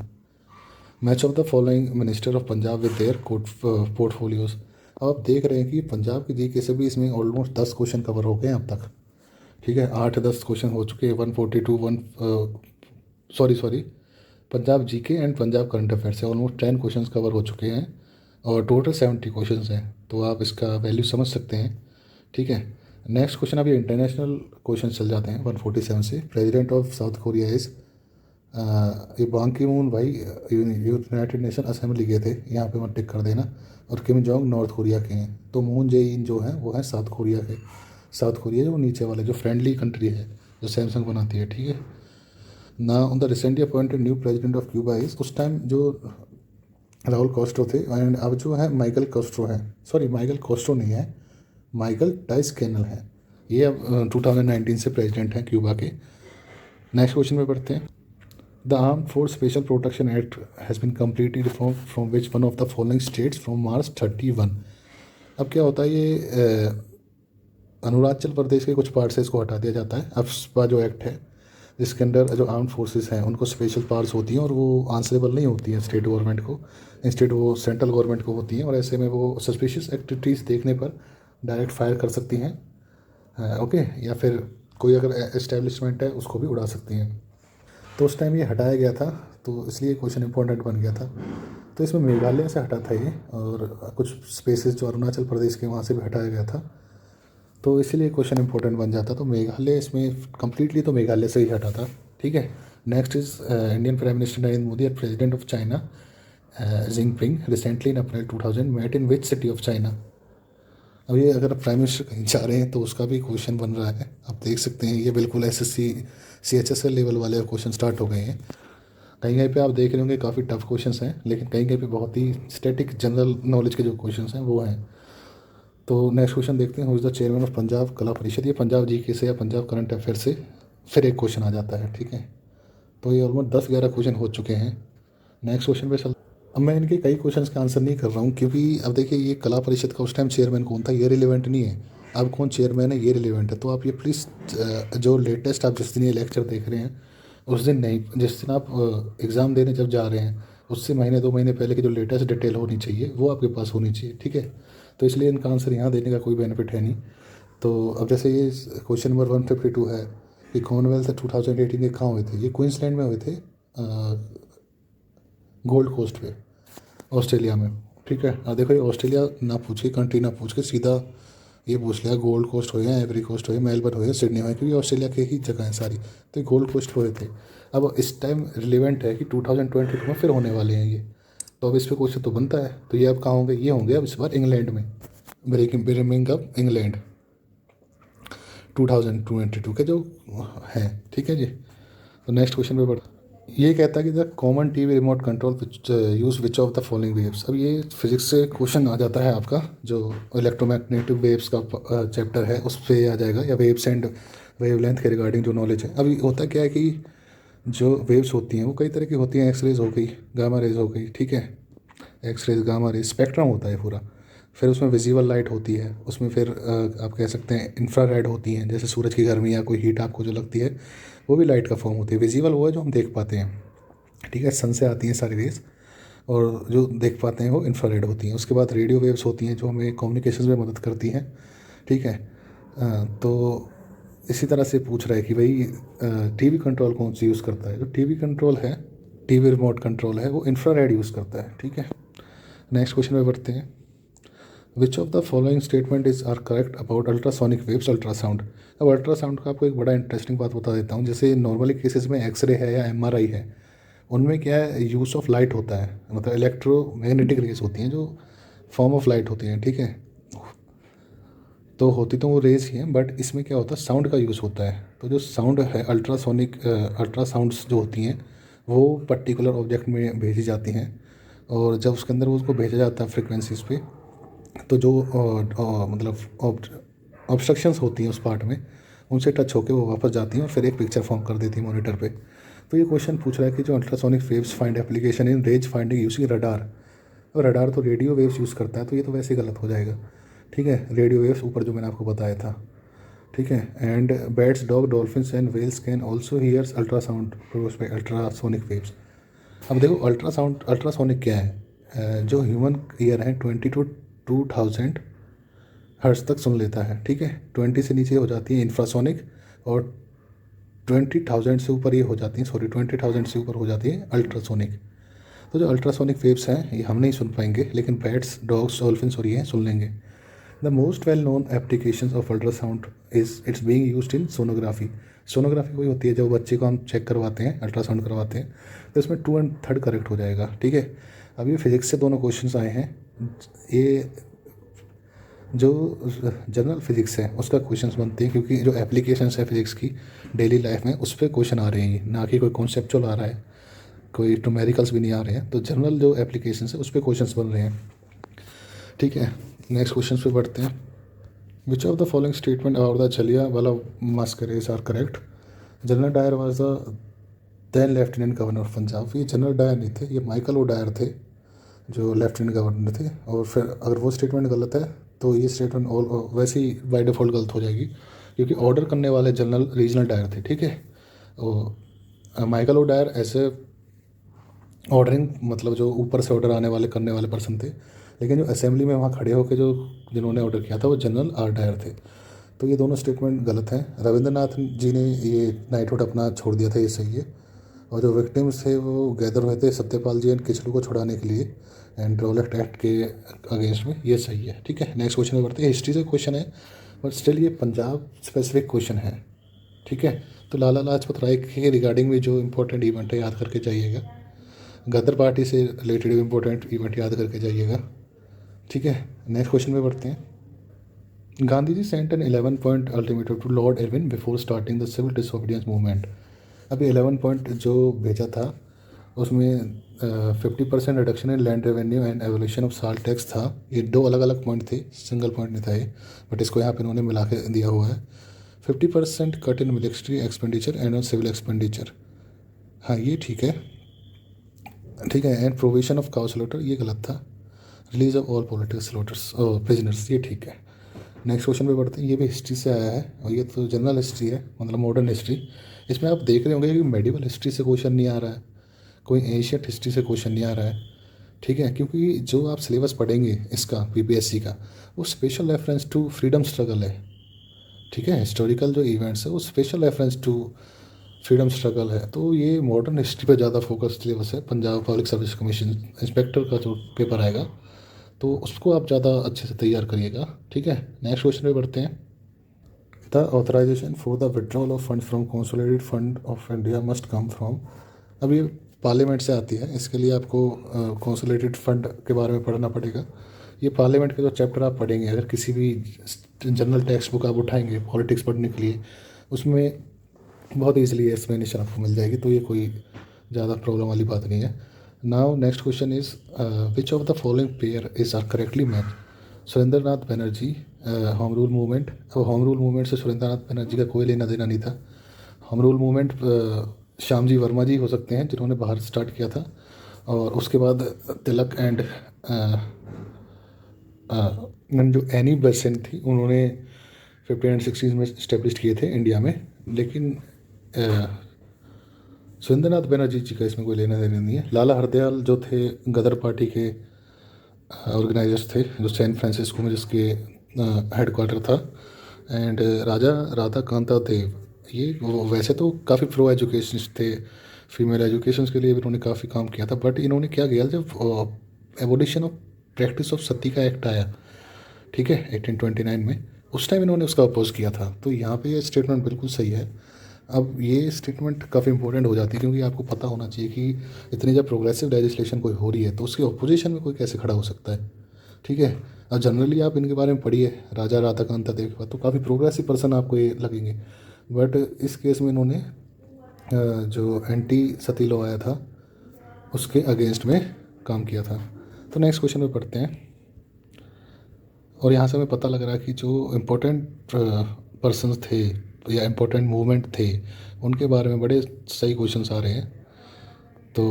Match of the following minister of Punjab with their portfolios. अब आप देख रहे हैं कि पंजाब की GK से भी इसमें ऑलमोस्ट 10 क्वेश्चन कवर हो गए हैं अब तक, ठीक है। 8-10 क्वेश्चन हो चुके हैं। 142 Punjab GK and Punjab current affair से ऑलमोस्ट 10 क्वेश्चन कवर हो चुके हैं और टोटल 70 क्वेश्चन हैं, तो आप इसका वैल्यू समझ सकते हैं, ठीक है। नेक्स्ट क्वेश्चन अभी इंटरनेशनल क्वेश्चन चल जाते हैं 147 से। President of south Korea is, ये बांग की मून भाई यूनाइटेड नेशन असेंबली गए थे, यहाँ पे मत टिक कर देना। और किम जोंग नॉर्थ कोरिया के हैं, तो मून जे इन जो हैं वो हैं साउथ कोरिया के। साउथ कोरिया जो नीचे वाले जो फ्रेंडली कंट्री है जो सैमसंग बनाती है, ठीक है ना। On the recently appointed new president of Cuba is, उस टाइम जो राहुल कास्ट्रो थे एंड अब जो है माइकल कास्ट्रो है, सॉरी माइकल कास्ट्रो नहीं है, माइकल डाइस कैनल है। ये अब 2019 से प्रेसिडेंट हैं क्यूबा के। नेक्स्ट क्वेश्चन में पढ़ते हैं। The armed force special protection act has been completed from which one of the following states from March 31। अब क्या होता है, ये अरुणाचल प्रदेश के कुछ पार्ट से इसको हटा दिया जाता है। अफ्स्पा जो एक्ट है जिसके अंदर जो आर्म्ड फोर्सेस हैं उनको स्पेशल पावर्स होती हैं और वो आंसरेबल नहीं होती हैं स्टेट गवर्नमेंट को, इंस्टेड वो सेंट्रल गवर्नमेंट को होती हैं। और ऐसे में वो सस्पिशियस एक्टिविटीज़ देखने पर डायरेक्ट फायर कर सकती हैं, ओके, या फिर कोई अगर एस्टेब्लिशमेंट है उसको भी उड़ा सकती हैं। तो उस टाइम ये हटाया गया था, तो इसलिए क्वेश्चन इंपॉर्टेंट बन गया था। तो इसमें मेघालय से हटा था ये, और कुछ स्पेसेस जो अरुणाचल प्रदेश के वहाँ से भी हटाया गया था, तो इसीलिए क्वेश्चन इंपॉर्टेंट बन जाता। तो मेघालय इसमें कम्प्लीटली तो मेघालय से ही हटा था, ठीक है। Next is Indian prime minister Narendra Modi and president of China Jinping recently in April 2000 met in which city of China. अब ये अगर प्राइम मिनिस्टर कहीं जा रहे हैं तो उसका भी क्वेश्चन बन रहा है, आप देख सकते हैं। ये बिल्कुल SSC CHSL लेवल वाले क्वेश्चन स्टार्ट हो गए हैं। कहीं कहीं पे आप देख रहे होंगे काफ़ी टफ क्वेश्चंस हैं, लेकिन कहीं कहीं पे बहुत ही स्टैटिक जनरल नॉलेज के जो क्वेश्चंस हैं वो हैं। तो नेक्स्ट क्वेश्चन देखते हैं। Who is the chairman of Punjab कला परिषद। ये पंजाब GK से या पंजाब करंट अफेयर से फिर एक क्वेश्चन आ जाता है, ठीक है। तो ये ऑलमोस्ट 10-11 क्वेश्चन हो चुके हैं। नेक्स्ट क्वेश्चन पे चल। अब मैं इनके कई क्वेश्चंस का आंसर नहीं कर रहा हूँ क्योंकि अब देखिए ये कला परिषद का उस टाइम चेयरमैन कौन था ये रिलेवेंट नहीं है, अब कौन चेयरमैन है ये रिलेवेंट है। तो आप ये प्लीज़ जो लेटेस्ट आप जिस दिन ये लेक्चर देख रहे हैं उस दिन नहीं, जिस दिन आप एग्ज़ाम देने जब जा रहे हैं उससे महीने 2 महीने पहले की जो लेटेस्ट डिटेल होनी चाहिए वो आपके पास होनी चाहिए, ठीक है। तो इसलिए इनका आंसर यहाँ देने का कोई बेनिफिट है नहीं। तो अब जैसे ये क्वेश्चन नंबर 152 है कि कॉमनवेल्थ 2018 के कहाँ हुए थे, ये क्वींसलैंड में हुए थे, गोल्ड कोस्ट पे, ऑस्ट्रेलिया में। ठीक है, अब देखो ये ऑस्ट्रेलिया ना पूछ के, कंट्री ना पूछ के, सीधा ये पूछ लिया गोल्ड कोस्ट हो या एवरी कोस्ट हो या मेलबर्न हो या सिडनी हो, क्योंकि ऑस्ट्रेलिया के ही जगह है सारी, तो ये गोल्ड कोस्ट हुए थे। अब इस टाइम रिलेवेंट है कि 2022 में फिर होने वाले हैं ये, तो अब इस पर क्वेश्चन तो बनता है। तो ये अब कहाँ होंगे, ये होंगे अब इस बार इंग्लैंड में, बर्मिंघम इंग्लैंड, 2022 के जो हैं। ठीक है जी, तो नेक्स्ट क्वेश्चन पे बढ़, ये कहता है कि the common TV remote control use which of the following waves. अब ये फिजिक्स से क्वेश्चन आ जाता है आपका, जो इलेक्ट्रोमैग्नेटिक वेव्स का चैप्टर है उस पर आ जाएगा, या वेव्स एंड वेवलेंथ के रिगार्डिंग जो नॉलेज है। अभी होता क्या है कि जो वेव्स होती हैं वो कई तरह की होती हैं, एक्सरेज हो गई, गामा रेज हो गई, ठीक है, एक्सरेज, गामा रेज, स्पेक्ट्रम होता है पूरा। फिर उसमें विजिबल लाइट होती है, उसमें फिर आप कह सकते हैं इंफ्रारेड होती हैं, जैसे सूरज की गर्मी या कोई हीट आपको जो लगती है वो भी लाइट का फॉर्म होती है। विजिबल वो है जो हम देख पाते हैं, ठीक है, सन से आती हैं सारी रेज, और जो देख पाते हैं वो इंफ्रारेड होती हैं। उसके बाद रेडियो वेव्स होती हैं जो हमें कम्युनिकेशन में मदद करती हैं, ठीक है। तो इसी तरह से पूछ रहा है कि भाई टीवी कंट्रोल कौन सी यूज़ करता है। जो टीवी कंट्रोल है, टीवी रिमोट कंट्रोल है, वो इंफ्रारेड यूज़ करता है, ठीक है। नेक्स्ट क्वेश्चन में बढ़ते हैं, which of the following statement is are correct about ultrasonic waves, ultrasound. अब अल्ट्रासाउंड का आपको एक बड़ा इंटरेस्टिंग बात बता देता हूँ। जैसे नॉर्मली केसेस में एक्सरे है या एमआरआई है, उनमें क्या है, यूज़ ऑफ लाइट होता है, मतलब इलेक्ट्रोमैग्नेटिक रेज होती हैं जो फॉर्म ऑफ लाइट होती हैं, ठीक है। तो होती तो वो रेज ही हैं, बट इसमें क्या होता है, साउंड का यूज़ होता है। तो जो साउंड है, अल्ट्रासाउंड्स जो होती हैं वो पर्टिकुलर ऑब्जेक्ट में भेजी जाती हैं, और जब उसके अंदर उसको भेजा जाता है फ्रिक्वेंसीज पे, तो जो मतलब ऑब्स्ट्रक्शंस होती हैं उस पार्ट में, उनसे टच होकर वो वापस जाती हैं और फिर एक पिक्चर फॉर्म कर देती है मॉनिटर पे। तो ये क्वेश्चन पूछ रहा है कि जो ultrasonic waves find application in range finding using radar, और रडार तो रेडियो वेव्स यूज़ करता है, तो ये तो वैसे ही गलत हो जाएगा, ठीक है। रेडियो वेव्स ऊपर जो मैंने आपको बताया था, ठीक है। And bats, dog, dolphins and whales can also hears ultrasound produced by ultrasonic waves. अब देखो अल्ट्रासोनिक क्या है, जो ह्यूमन ईयर है 20 to 2000 हर्ट्ज तक सुन लेता है, ठीक है। 20 से नीचे हो जाती है इंफ्रासोनिक, और 20,000 से ऊपर ये हो जाती है, सॉरी 20,000 से ऊपर हो जाती है अल्ट्रासोनिक। तो जो अल्ट्रासोनिक वेव्स हैं ये हम नहीं सुन पाएंगे, लेकिन बैट्स, डॉग्स, डॉल्फिन्स और ये सुन लेंगे। The most well known application of ultrasound is it's being used in sonography. Sonography वही होती है जब बच्चे को हम चेक करवाते हैं, अल्ट्रासाउंड करवाते हैं, तो इसमें 2 और 3 करेक्ट हो जाएगा, ठीक है। अब ये फिजिक्स से दोनों क्वेश्चंस आए हैं, ये जो जनरल फिजिक्स है उसका क्वेश्चंस बनते हैं, क्योंकि जो एप्लीकेशंस है फिजिक्स की डेली लाइफ में उस पर क्वेश्चन आ रहे हैं, ना कि कोई कॉन्सेप्चुअल आ रहा है, कोई न्यूमेरिकल्स भी नहीं आ रहे हैं। तो जनरल जो एप्लीकेशंस है उस पर क्वेश्चंस बन रहे हैं, ठीक है। नेक्स्ट क्वेश्चन पे बढ़ते हैं, which of the following statement और the Jallianwala massacre are correct. General Dyer was the then lieutenant governor of Punjab. ये जनरल डायर नहीं थे, ये माइकल ओ डायर थे जो लेफ्टिनेंट गवर्नर थे। और फिर अगर वो स्टेटमेंट गलत है तो ये स्टेटमेंट वैसे ही बाय डिफ़ॉल्ट गलत हो जाएगी, क्योंकि ऑर्डर करने वाले जनरल रीजनल डायर थे, ठीक है। और माइकल ओ डायर ऐसे ऑर्डरिंग, मतलब जो ऊपर से ऑर्डर आने वाले करने वाले पर्सन थे, लेकिन जो असेंबली में वहाँ खड़े होकर जो जिन्होंने ऑर्डर किया था वो जनरल आर डायर थे। तो ये दोनों स्टेटमेंट गलत हैं। रविंद्रनाथ जी ने ये नाइटहुड अपना छोड़ दिया था, ये सही है। और जो विक्टिम्स थे वो गैदर हुए थे सत्यपाल जी एंड किचलू को छुड़ाने के लिए, एंड रॉलेट एक्ट के अगेंस्ट में, ये सही है, ठीक है। नेक्स्ट क्वेश्चन में बढ़ते हैं, हिस्ट्री से क्वेश्चन है बट स्टिल ये पंजाब स्पेसिफिक क्वेश्चन है, ठीक है। तो लाला लाजपत राय के रिगार्डिंग भी जो इंपॉर्टेंट इवेंट है याद करके जाइएगा, गदर पार्टी से रिलेटेड इंपॉर्टेंट इवेंट याद करके जाइएगा, ठीक है। नेक्स्ट क्वेश्चन में बढ़ते हैं, Gandhi ji sent an 11 point ultimatum to lord Irwin before starting the civil disobedience movement. अभी 11 पॉइंट जो भेजा था उसमें 50% reduction in land revenue and evolution of salt tax था। ये 2 अलग अलग पॉइंट थे, सिंगल पॉइंट नहीं था ये, बट इसको यहाँ पे इन्होंने मिला के दिया हुआ है। 50% cut in military expenditure and civil expenditure, हाँ ये ठीक है, ठीक है। And provision of cow slaughter, ये गलत था। Release of all political slaughters prisoners, ये ठीक है। नेक्स्ट क्वेश्चन पे बढ़ते हैं, ये भी हिस्ट्री से आया है, और ये तो जनरल हिस्ट्री है, मतलब मॉडर्न हिस्ट्री। इसमें आप देख रहे होंगे कि मेडिवल हिस्ट्री से क्वेश्चन नहीं आ रहा है, कोई एशियट हिस्ट्री से क्वेश्चन नहीं आ रहा है, ठीक है। क्योंकि जो आप सिलेबस पढ़ेंगे इसका पीपीएससी का, वो special reference to freedom struggle है, ठीक है। हिस्टोरिकल जो इवेंट्स है वो special reference to freedom struggle है, तो ये मॉडर्न हिस्ट्री पे ज़्यादा फोकस सिलेबस है। Punjab public service commission inspector का जो पेपर आएगा तो उसको आप ज़्यादा अच्छे से तैयार करिएगा, ठीक है। नेक्स्ट क्वेश्चन पे बढ़ते हैं। The authorisation for the withdrawal of fund from consolidated fund of India must come from. अब ये पार्लियामेंट से आती है, इसके लिए आपको कंसोलिडेटेड फंड के बारे में पढ़ना पड़ेगा। ये पार्लियामेंट के जो चैप्टर आप पढ़ेंगे, अगर किसी भी जनरल टेक्स्ट बुक आप उठाएंगे पॉलिटिक्स पढ़ने के लिए, उसमें बहुत ईजिली एक्सप्लेनेशन आपको मिल जाएगी, तो ये कोई ज़्यादा प्रॉब्लम वाली बात नहीं है। Now next question is which of the following pair is are correctly match. Surendra Nath Banerjee, home rule movement. अब होम रूल मूवमेंट से सुरेंद्र नाथ बनर्जी का कोई लेना देना नहीं था। Home rule movement Shyamji Varma ji हो सकते हैं जिन्होंने बाहर स्टार्ट किया था, और उसके बाद तिलक एंड जो एनी बेसेंट थी उन्होंने 15 एंड 16 में इस्टेब्लिश किए थे इंडिया में। लेकिन सुरेंद्र नाथ बनर्जी जी का इसमें कोई लेना देना नहीं है। लाला हरदयाल जो थे गदर पार्टी के ऑर्गेनाइजर्स थे, जो सैन फ्रांसिस्को में जिसके हेडक्वार्टर था। एंड राजा राधा कांता देव, ये वैसे तो काफ़ी प्रो एजुकेशनिस्ट थे, फीमेल एजुकेशन के लिए भी इन्होंने काफ़ी काम किया था। बट इन्होंने क्या किया, जब एबोलिशन ऑफ प्रैक्टिस ऑफ सती का एक्ट आया, ठीक है, 1829 में, उस टाइम इन्होंने उसका अपोज किया था। तो यहाँ पे ये स्टेटमेंट बिल्कुल सही है। अब ये स्टेटमेंट काफ़ी इंपॉर्टेंट हो जाती है, क्योंकि आपको पता होना चाहिए कि इतनी जब प्रोग्रेसिव लेजिस्लेशन कोई हो रही है तो उसके अपोजिशन में कोई कैसे खड़ा हो सकता है, ठीक है। अब जनरली आप इनके बारे में पढ़िए, राजा राधाकांता देव के बाद, तो काफ़ी प्रोग्रेसिव पर्सन आपको ये लगेंगे। बट इस केस में इन्होंने जो एंटी सती लॉ आया था उसके अगेंस्ट में काम किया था। तो नेक्स्ट क्वेश्चन में पढ़ते हैं, और यहाँ से हमें पता लग रहा है कि जो इम्पोर्टेंट पर्सन्स थे या इम्पोर्टेंट मूवमेंट थे उनके बारे में बड़े सही क्वेश्चंस आ रहे हैं। तो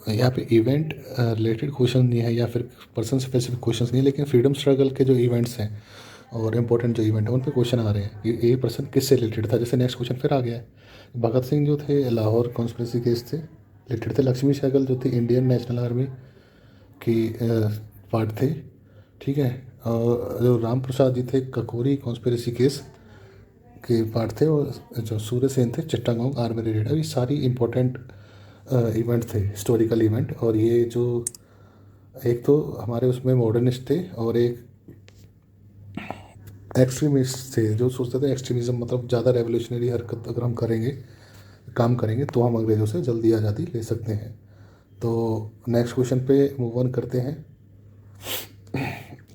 यहाँ पे इवेंट रिलेटेड क्वेश्चन नहीं है या फिर पर्सन स्पेसिफिक क्वेश्चंस नहीं है, लेकिन फ्रीडम स्ट्रगल के जो इवेंट्स हैं और इम्पोर्टेंट जो इवेंट है उन पे क्वेश्चन आ रहे हैं कि ये पर्सन किससे रिलेटेड था। जैसे नेक्स्ट क्वेश्चन फिर आ गया है, भगत सिंह जो थे लाहौर कॉन्स्पिरेसी केस से रिलेटेड थे। लक्ष्मी सहगल जो थी इंडियन नेशनल आर्मी की पार्ट थे, ठीक है। और जो राम प्रसाद जी थे ककोरी कॉन्स्पिरेसी केस के पार्ट थे, और जो सूर्य सेन थे चिट्टागोंग आर्मी रिलेटेड। ये सारी इंपॉर्टेंट इवेंट थे, हिस्टोरिकल इवेंट। और ये जो एक तो हमारे उसमें मॉडर्निस्ट थे और एक एक्सट्रीमिस्ट थे, जो सोचते थे एक्सट्रीमिज्म मतलब ज़्यादा रेवोल्यूशनरी हरकत अगर हम करेंगे, काम करेंगे, तो हम अंग्रेज़ों से जल्दी आज़ादी ले सकते हैं। तो नेक्स्ट क्वेश्चन पे मूव ऑन करते हैं।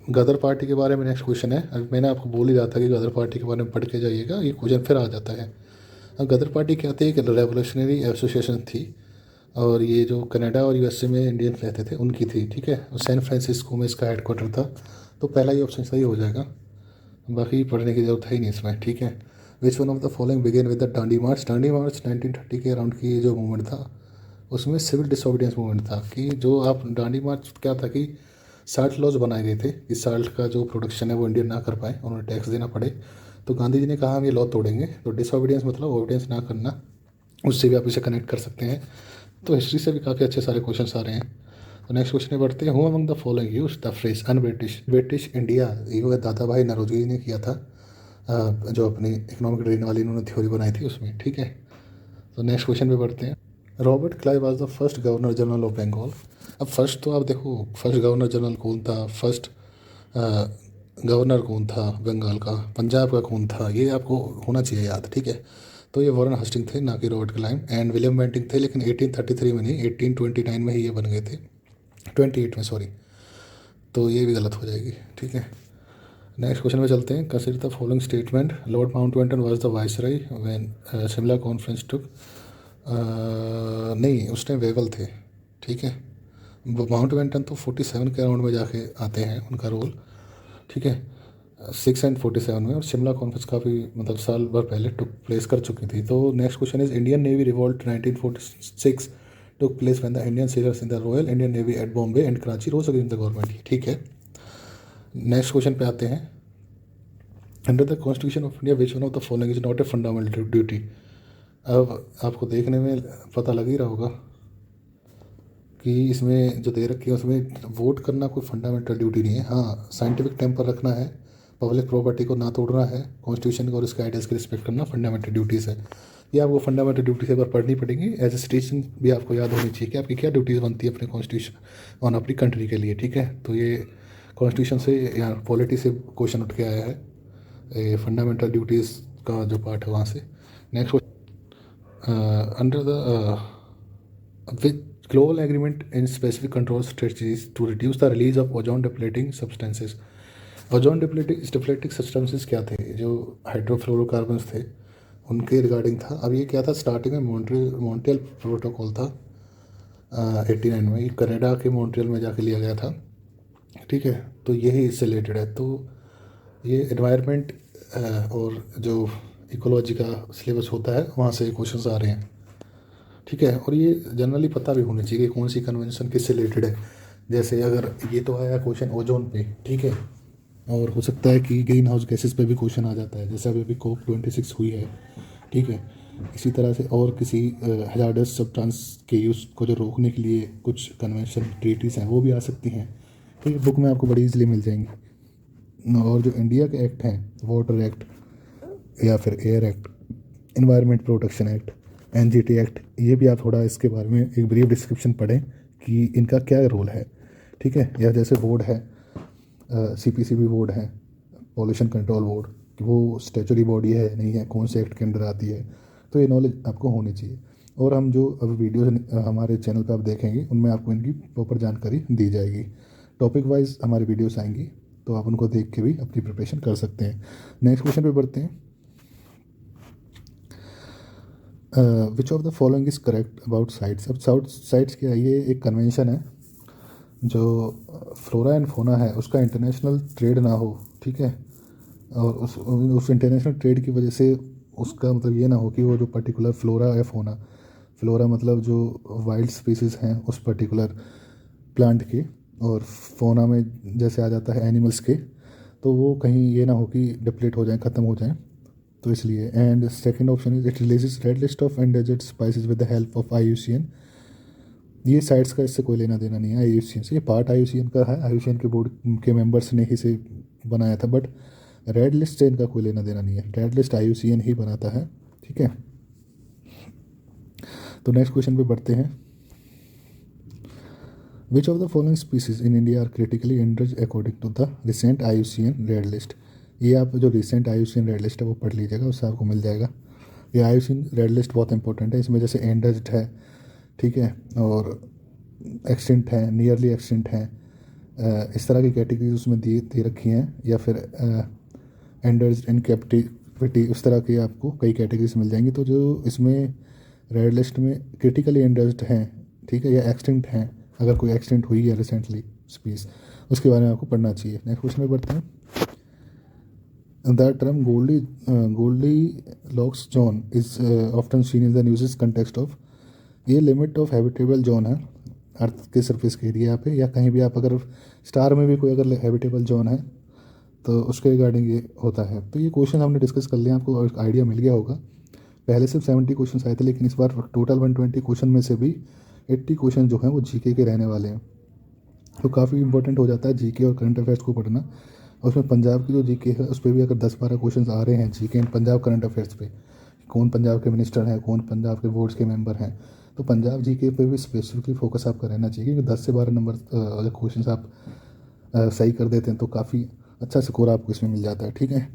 गदर पार्टी के बारे में नेक्स्ट क्वेश्चन है। अभी मैंने आपको बोल ही रहा था कि गदर पार्टी के बारे में पढ़ के जाइएगा, ये क्वेश्चन फिर आ जाता है। अब गदर पार्टी क्या थी, एक रेवोल्यूशनरी एसोसिएशन थी, और ये जो कनाडा और यूएसए में इंडियंस रहते थे उनकी थी, ठीक है। और सैन फ्रांसिस्को में इसका हेडक्वार्टर था। तो पहला ही ऑप्शन सही हो जाएगा, बाकी पढ़ने की जरूरत है ही नहीं इसमें, ठीक है। Which one of the following began with the Dandi march. Dandi march 1930 के अराउंड की जो मूवमेंट था उसमें सिविल डिसोबीडियंस मूवमेंट था। कि जो आप डांडी मार्च क्या था कि साल्ट लॉज बनाए गए थे कि साल्ट का जो प्रोडक्शन है वो इंडियन ना कर पाए, उन्होंने टैक्स देना पड़े। तो गांधी जी ने कहा हम ये लॉ तोड़ेंगे। तो डिसोबीडियंस मतलब ओबीडियंस ना करना, उससे भी आप इसे कनेक्ट कर सकते हैं। तो हिस्ट्री से भी काफ़ी अच्छे सारे क्वेश्चन आ रहे हैं। तो नेक्स्ट क्वेश्चन में बढ़ते हैं। Who among the following use the phrase un British India. ये दादा भाई नौरोजी जी ने किया था, जो अपनी इकोनॉमिक ड्रेन वाली इन्होंने थ्योरी बनाई थी उसमें, ठीक है। तो नेक्स्ट क्वेश्चन पे बढ़ते हैं। Robert Clive was the first governor general of Bengal. अब फर्स्ट तो आप देखो, फर्स्ट गवर्नर जनरल कौन था, फर्स्ट गवर्नर कौन था बंगाल का, पंजाब का कौन था, ये आपको होना चाहिए याद, ठीक है। तो ये वॉरेन हस्टिंग थे, ना कि Robert Clive. And William Bentinck थे, लेकिन 1833 में नहीं, 1829 में ही ये बन गए थे, 28 में सॉरी। तो ये भी गलत हो जाएगी, ठीक है। नेक्स्ट क्वेश्चन में चलते हैं। Consider the following statement. Lord Mountbatten was the viceroy when Shimla conference took. नहीं, उस टाइम वेवल थे, ठीक है। माउंटबेटन तो 47 के अराउंड में जाके आते हैं उनका रोल, ठीक है, 6 एंड 47 में। और शिमला कॉन्फ्रेंस काफ़ी मतलब साल भर पहले टुक प्लेस कर चुकी थी। तो next question is Indian Navy revolt 1946 took place when the Indian sailors in the Royal Indian Navy at Bombay and Karachi rose against the government, ठीक है। नेक्स्ट क्वेश्चन पे आते हैं। Under the constitution of India which one of the following is not a fundamental duty. अब आपको देखने में पता लग ही रहा होगा कि इसमें जो दे रखी है उसमें वोट करना कोई फंडामेंटल ड्यूटी नहीं है। हाँ, साइंटिफिक टेम्पर रखना है, पब्लिक प्रॉपर्टी को ना तोड़ना है, कॉन्स्टिट्यूशन को और इसके आइडियाज़ की रिस्पेक्ट करना फंडामेंटल ड्यूटीज़ है। ये आपको फंडामेंटल ड्यूटीज एक बार पढ़नी पड़ेगी। एज ए सिटीजन भी आपको याद होनी चाहिए कि आपकी क्या ड्यूटीज़ बनती है अपने कॉन्स्टिट्यूशन और अपनी कंट्री के लिए, ठीक है। तो ये कॉन्स्टिट्यूशन से या पॉलिटी से क्वेश्चन उठ के आया है, फंडामेंटल ड्यूटीज़ का जो पार्ट है वहाँ से। Next, under the with global agreement in specific control strategies to reduce the release of ozone depleting substances। Ozone depleting substances क्या थे? जो हाइड्रोफ्लोरोकार्बन्स थे उनके रिगार्डिंग था। अब ये क्या था, स्टार्टिंग में मॉन्ट्रियल प्रोटोकॉल था 89 में, ये कनाडा के मॉन्ट्रियल में जाके लिया गया था, ठीक है। तो यही इससे रिलेटेड है। तो ये एनवायरनमेंट और जो इकोलॉजी का सिलेबस होता है वहाँ से क्वेश्चंस आ रहे हैं, ठीक है। और ये जनरली पता भी होना चाहिए कि कौन सी कन्वेंशन किससे रिलेटेड है। जैसे अगर ये तो आया क्वेश्चन ओजोन पे, ठीक है, और हो सकता है कि ग्रीन हाउस गैसेस पे भी क्वेश्चन आ जाता है, जैसे अभी COP26 हुई है, ठीक है। इसी तरह से और किसी हजार्डस सब्सटेंस के यूज़ को जो रोकने के लिए कुछ कन्वेंशन ट्रीटीज़ हैं वो भी आ सकती हैं, ठीक है। बुक में आपको बड़ी इजीली मिल जाएंगी। और जो इंडिया के एक्ट हैं, वाटर एक्ट या फिर air act, environment protection act, NGT act, ये भी आप थोड़ा इसके बारे में एक ब्रीफ डिस्क्रिप्शन पढ़ें कि इनका क्या रोल है, ठीक है। या जैसे बोर्ड है, CPCB बोर्ड है, पॉल्यूशन कंट्रोल बोर्ड, वो स्टैचुरी बॉडी है नहीं है, कौन से एक्ट के अंडर आती है, तो ये नॉलेज आपको होनी चाहिए। और हम जो अब वीडियोज हमारे चैनल पर आप देखेंगे उनमें आपको इनकी प्रॉपर जानकारी दी जाएगी। टॉपिक वाइज हमारी वीडियोस आएंगी, तो आप उनको देख के भी अपनी प्रिपरेशन कर सकते हैं। नेक्स्ट क्वेश्चन पे बढ़ते हैं। Which of the following is correct about sites. अब साइट्स क्या है, ये एक कन्वेंशन है जो फ्लोरा एंड फोना है उसका इंटरनेशनल ट्रेड ना हो, ठीक है। और उस इंटरनेशनल ट्रेड की वजह से उसका मतलब ये ना हो कि वो जो पर्टिकुलर फ्लोरा या फोना, फ्लोरा मतलब जो वाइल्ड स्पीसीज़ हैं उस पर्टिकुलर प्लांट के, और फोना में जैसे आ जाता है एनिमल्स के, तो वो कहीं ये ना हो कि डिप्लीट हो जाए, ख़त्म हो जाए, तो इसलिए। And second option is it releases red list of endangered spices with the help of IUCN। ये साइट्स का इससे कोई लेना देना नहीं है IUCN से, ये पार्ट IUCN का है, IUCN के बोर्ड के मेंबर्स ने ही से बनाया था, बट रेड लिस्ट से इनका कोई लेना देना नहीं है। रेड लिस्ट IUCN ही बनाता है, ठीक है। तो नेक्स्ट क्वेश्चन पे बढ़ते हैं। Which of the following species in India are critically endangered according to the recent IUCN red list. ये आप जो रिसेंट IUCN रेड लिस्ट है वो पढ़ लीजिएगा, उससे आपको मिल जाएगा। ये IUCN रेड लिस्ट बहुत इंपॉर्टेंट है, इसमें जैसे एंडेंजर्ड है, ठीक है, और एक्सटिंक्ट है, नियरली एक्सटिंक्ट है, इस तरह की कैटेगरीज उसमें दे रखी हैं, या फिर एंडर्स इन कैप्टिविटी, उस तरह की आपको कई कैटेगरीज मिल जाएंगी। तो जो इसमें रेड लिस्ट में क्रिटिकली एंडर्ड हैं, ठीक है, या एक्सटिंक्ट हैं, अगर कोई एक्सटिंक्ट हुई है रिसेंटली स्पीस, उसके बारे में आपको पढ़ना चाहिए। नेक्स्ट क्वेश्चन में बढ़ते हैं। The term Goldilocks zone is often seen in the news context of. ये लिमिट ऑफ हैबिटेबल जोन है अर्थ के सरफेस के एरिया पे, या कहीं भी आप अगर स्टार में भी कोई अगर हैबिटेबल जोन है तो उसके रिगार्डिंग ये होता है। तो ये क्वेश्चन हमने डिस्कस कर लिया, आपको आइडिया मिल गया होगा। पहले सिर्फ 70 क्वेश्चन आए थे, लेकिन इस बार टोटल 120 क्वेश्चन में से भी 80 क्वेश्चन जो हैं वो GK के रहने वाले हैं। तो काफ़ी इंपॉर्टेंट हो जाता है GK और करंट अफेयर्स को पढ़ना। और उसमें पंजाब की जो GK है उस पर भी अगर 10-12 क्वेश्चन आ रहे हैं GK and Punjab current affairs पे, कौन पंजाब के मिनिस्टर हैं, कौन पंजाब के बोर्ड्स के मेंबर हैं, तो पंजाब GK पे भी स्पेसिफिकली फोकस आपका रहना चाहिए, क्योंकि 10 से 12 नंबर अगर क्वेश्चन आप सही कर देते हैं तो काफ़ी अच्छा स्कोर आपको इसमें मिल जाता है, ठीक है।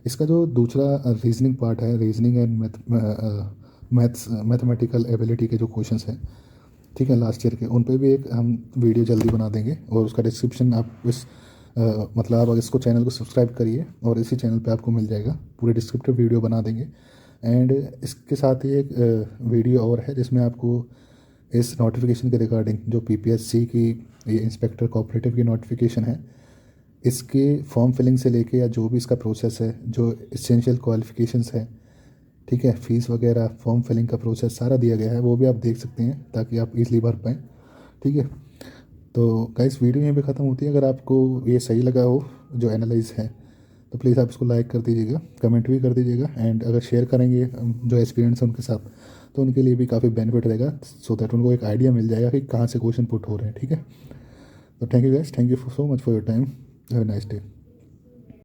इसका जो दूसरा रीजनिंग पार्ट है, रीजनिंग एंड मैथमेटिकल एबिलिटी के जो क्वेश्चंस हैं, ठीक है, लास्ट ईयर के, उन पे भी एक हम वीडियो जल्दी बना देंगे, और उसका डिस्क्रिप्शन आप इस मतलब आप इसको चैनल को सब्सक्राइब करिए और इसी चैनल पे आपको मिल जाएगा, पूरे डिस्क्रिप्टिव वीडियो बना देंगे। एंड इसके साथ ही एक वीडियो और है जिसमें आपको इस नोटिफिकेशन के रिगार्डिंग जो PPSC की ये इंस्पेक्टर कोऑपरेटिव की नोटिफिकेशन है, इसके फॉर्म फिलिंग से लेके या जो भी इसका प्रोसेस है, जो एसेंशियल क्वालिफिकेशंस है, ठीक है, फीस वगैरह, फॉर्म फिलिंग का प्रोसेस सारा दिया गया है, वो भी आप देख सकते हैं ताकि आप इजीली भर पाएँ, ठीक है। तो गाइस वीडियो यहीं पे ख़त्म होती है। अगर आपको ये सही लगा हो जो एनालाइज है तो प्लीज़ आप इसको लाइक कर दीजिएगा, कमेंट भी कर दीजिएगा, एंड अगर शेयर करेंगे जो एक्सपीरियंस है उनके साथ तो उनके लिए भी काफ़ी बेनिफिट रहेगा, सो दैट उनको एक आइडिया मिल जाएगा कि कहाँ से क्वेश्चन पुट हो रहे हैं, ठीक है। तो thank you guys, thank you so much for your time, have a nice day.